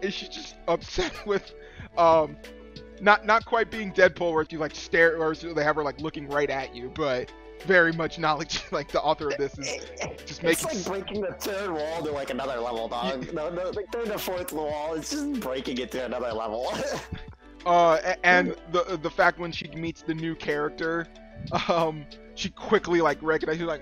And she's just upset with, not quite being Deadpool, where you like stare, or they have her like looking right at you, but very much knowledge, like the author of this is just making. It's like breaking the third wall to like another level, dog. No, like third or fourth wall, it's just breaking it to another level. And the fact when she meets the new character, she quickly like recognizes, like,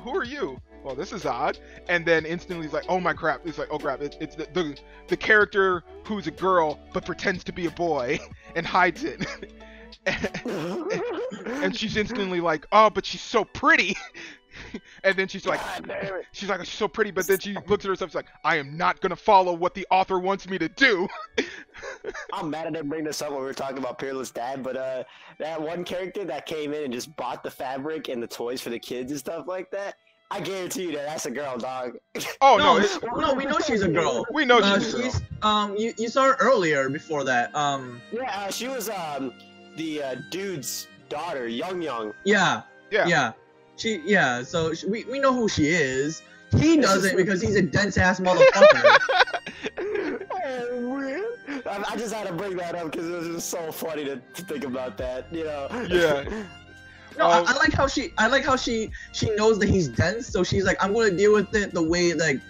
who are you? Well, this is odd. And then instantly he's like, oh my crap. It's like, oh crap, it's the character who's a girl but pretends to be a boy and hides it. And she's instantly like, oh, but she's so pretty. And then she's like, she's so pretty, but then she looks at herself, she's like, I am not gonna follow what the author wants me to do. I'm mad I didn't bring this up when we were talking about Peerless Dad, but that one character that came in and just bought the fabric and the toys for the kids and stuff like that, I guarantee you that's a girl, dog. Oh no, we know she's a girl. We know she's a girl. You saw her earlier before that. Yeah, she was the dude's daughter, Young. Yeah. So we know who she is. He doesn't because he's a dense ass motherfucker. Oh man, I just had to bring that up because it was just so funny to think about that, you know. Yeah. No, I like how she knows that he's dense, so she's like, I'm gonna deal with it the way like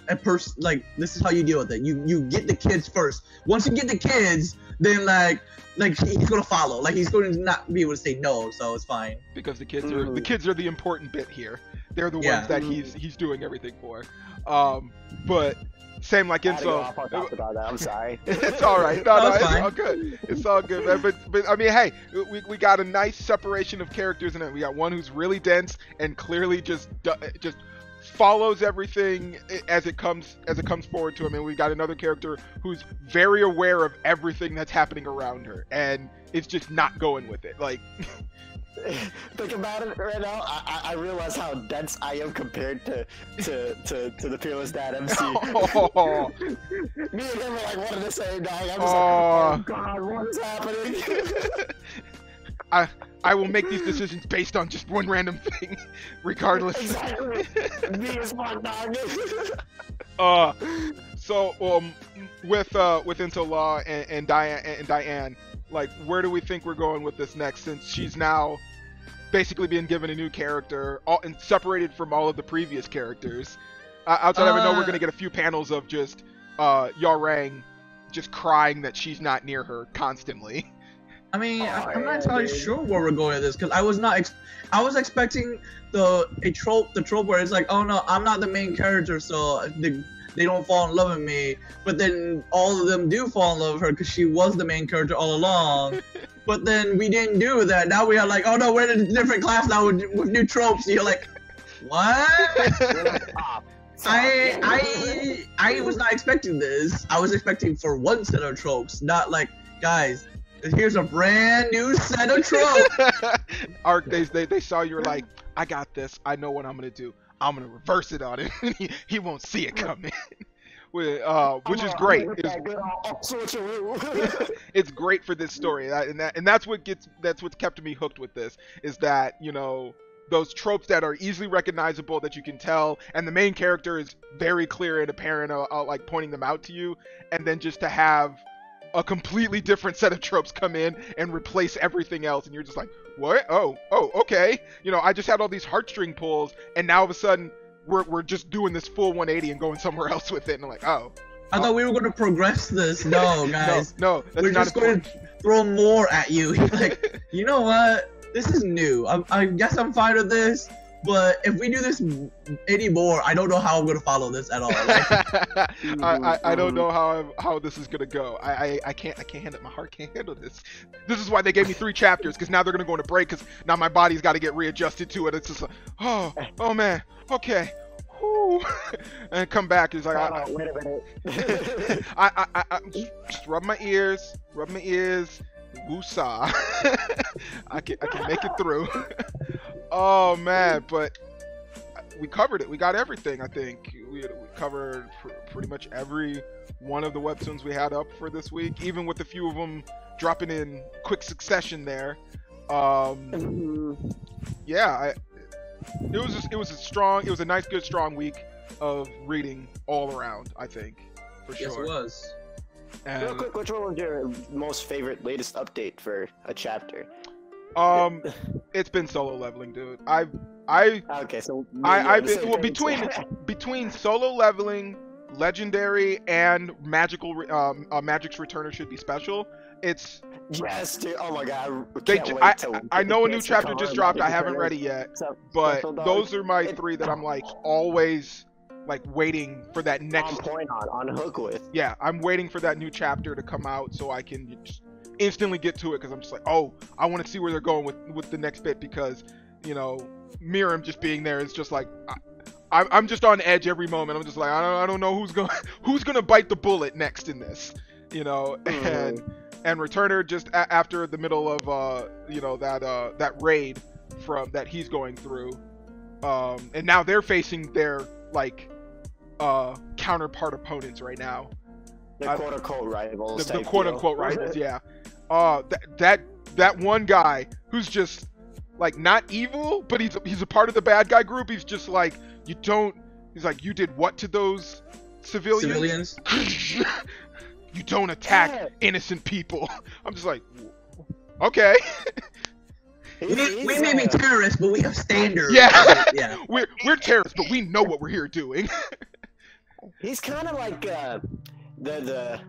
a person, like this is how you deal with it. You get the kids first. Once you get the kids, then like he's gonna follow. Like he's going to not be able to say no, so it's fine. Because the kids are the important bit here. They're the ones that he's doing everything for. But same like Inso. I'm sorry. It's all right. No, it's all good. It's all good, man. But I mean, hey, we got a nice separation of characters in it. We got one who's really dense and clearly just follows everything as it comes forward to him, and we got another character who's very aware of everything that's happening around her and is just not going with it. Like, think about it right now. I realize how dense I am compared to the Peerless Dad MC. Oh. Me and him are like one of the same dog. I'm just like, oh god, what is happening? I will make these decisions based on just one random thing, regardless. Exactly. Me as fuck, dog. So with Inso Law and Diane, like, where do we think we're going with this next? Since she's now basically being given a new character, and separated from all of the previous characters. Outside of it, know we're gonna get a few panels of just Yarang just crying that she's not near her constantly. I mean, I'm not entirely sure where we're going with this, because I was expecting the trope where it's like, oh no, I'm not the main character, so they don't fall in love with me. But then all of them do fall in love with her because she was the main character all along. but then we didn't do that. Now we are like, oh no, we're in a different class now with new tropes. You're like, what? I was not expecting this. I was expecting for one set of tropes, not like, guys, here's a brand new set of tropes. Arc, they saw you were like, I got this. I know what I'm gonna do. I'm gonna reverse it on him. He won't see it coming. Which is great. It's great for this story, and that's what's kept me hooked with this. Is that, you know, those tropes that are easily recognizable, that you can tell, and the main character is very clear and apparent, like pointing them out to you, and then just to have a completely different set of tropes come in and replace everything else, and you're just like, what? Oh, okay. You know, I just had all these heartstring pulls, and now all of a sudden we're just doing this full 180 and going somewhere else with it, and I'm like, oh. I thought we were going to progress this. No, guys. no, that's we're not just going to throw more at you. Like, you know what? This is new. I guess I'm fine with this. But if we do this anymore, I don't know how I'm gonna follow this at all. Like, I don't know how this is gonna go. I can't handle, my heart can't handle this. This is why they gave me 3 chapters, because now they're gonna go on a break, because now my body's got to get readjusted to it. It's just like, oh man, okay, whoo, and come back. It's like, wait a minute. I just rub my ears, woosah. I can make it through. Oh man, but we covered it. We got everything. I think we covered pretty much every one of the webtoons we had up for this week, even with a few of them dropping in quick succession there. Yeah, it was a nice, good, strong week of reading all around, I think, for sure. Yes, it was. And real quick, which one was your most favorite latest update for a chapter? It's been solo leveling, dude. Okay, so between solo leveling, legendary, and magical, Magic's Returner should be special. It's yes, dude. Oh my god, I know a new chapter just dropped. I haven't read it yet, but those are my 3 that I'm like always like waiting for that next on hook with. Yeah, I'm waiting for that new chapter to come out so I can just instantly get to it, because I'm just like, oh, I want to see where they're going with the next bit, because, you know, Miriam just being there is just like, I'm just on edge every moment. I'm just like, I don't know who's gonna bite the bullet next in this, you know. And Returner just after the middle of you know, that raid from that he's going through, and now they're facing their like counterpart opponents right now. The quote-unquote rivals. The quote-unquote rivals, yeah. That one guy who's just like not evil, but he's a part of the bad guy group. He's just like, he's like, you did what to those civilians? You don't attack innocent people. I'm just like, okay. We may be terrorists, but we have standards. Yeah, yeah. We're terrorists, but we know what we're here doing. He's kind of like the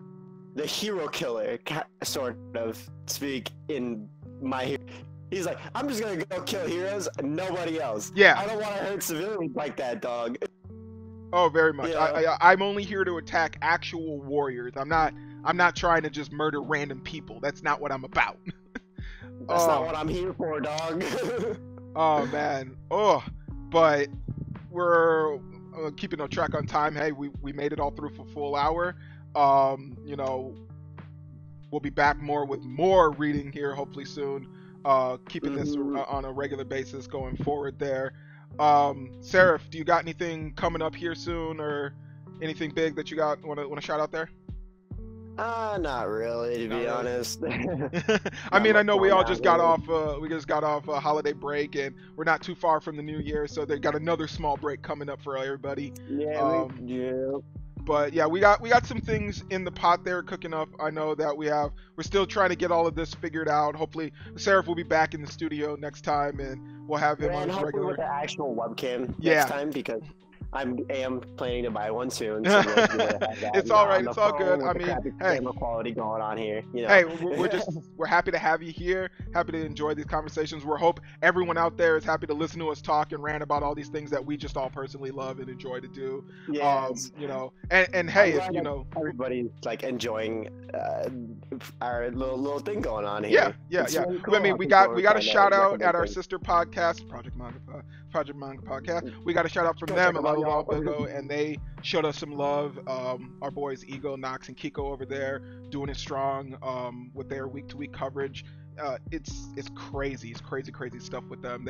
hero killer, sort of speak in my hero. He's like, I'm just gonna go kill heroes and nobody else. Yeah. I don't want to hurt civilians like that, dog. Oh, very much. Yeah. I'm only here to attack actual warriors. I'm not trying to just murder random people. That's not what I'm about. That's not what I'm here for, dog. Oh man. Oh, but we're keeping a track on time. Hey, we made it all through for a full hour. You know, we'll be back with more reading here hopefully soon. Keeping this on a regular basis going forward there. Seraph, do you got anything coming up here soon, or anything big that you got want to shout out there? Not really, to be honest. I mean, I know we all just got off a holiday break, and we're not too far from the new year, so they got another small break coming up for everybody. Yeah, yeah. But yeah, we got some things in the pot there cooking up. I know that we're still trying to get all of this figured out. Hopefully, Seraph will be back in the studio next time, and we'll have him on his regular. With the actual webcam next time, because I am planning to buy one soon. So it's all right. It's all good. I mean, hey, camera quality going on here. You know? Hey, we're happy to have you here. Happy to enjoy these conversations. We hope everyone out there is happy to listen to us talk and rant about all these things that we just all personally love and enjoy to do. Yes. You know, and hey, if you know, everybody's like enjoying our little thing going on here. Yeah. Really cool. I mean, we got a shout out at our sister podcast, Project Manga Podcast. We got a shout out from them a little while ago, and they showed us some love. Our boys Ego, Nox, and Kiko over there doing it strong with their week-to-week coverage. It's crazy. It's crazy stuff with them.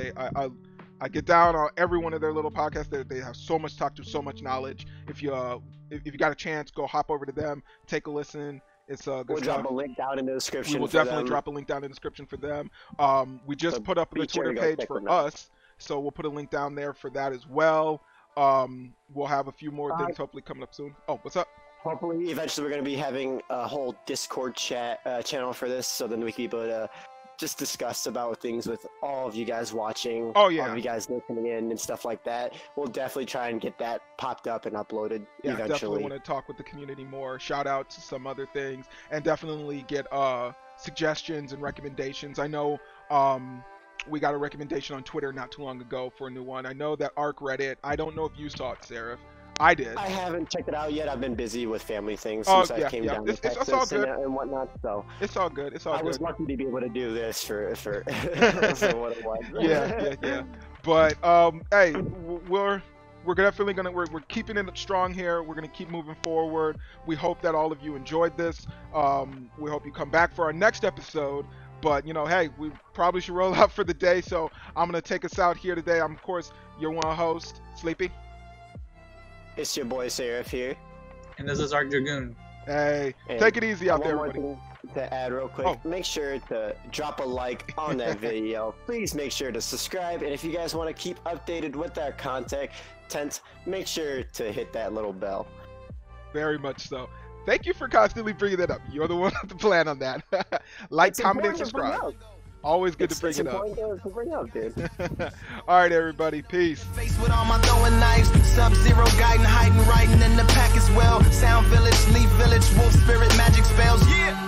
I get down on every one of their little podcasts. They have so much to talk to, so much knowledge. If you got a chance, go hop over to them, take a listen. It's good we'll stuff. Drop a link down in the description. We will definitely drop a link down in the description for them. We just put up the Twitter page for us, so we'll put a link down there for that as well. We'll have a few more things hopefully coming up soon. Oh, what's up? Hopefully, eventually, we're going to be having a whole Discord channel for this, so then we can be able to just discuss about things with all of you guys watching. Oh, yeah. All of you guys listening in and stuff like that. We'll definitely try and get that popped up and uploaded eventually. Definitely want to talk with the community more. Shout out to some other things, and definitely get suggestions and recommendations. I know we got a recommendation on Twitter not too long ago for a new one. I know that Arc read it. I don't know if you saw it, Seraph. I did. I haven't checked it out yet. I've been busy with family things since I came down to Texas all good. And whatnot. So it's all good. I was lucky to be able to do this for for what it was. Yeah. But hey, we're definitely gonna we're keeping it strong here. We're gonna keep moving forward. We hope that all of you enjoyed this. We hope you come back for our next episode. But you know, hey, we probably should roll out for the day. So I'm gonna take us out here today. I'm of course your one host, Sleepy. It's your boy Seraph here. And this is Arc Dragoon. Hey, take it easy out there, everybody. To add real quick, make sure to drop a like on that video. Please make sure to subscribe. And if you guys want to keep updated with our content, make sure to hit that little bell. Very much so. Thank you for constantly bringing that up. You're the one with the plan on that. Like, comment, and subscribe. Always good to bring it up. All right, everybody. Peace. Face with all my throwing knives, Sub-Zero guiding, hiding, writing in the pack as well. Sound Village, Leaf Village, Wolf Spirit, magic spells. Yeah.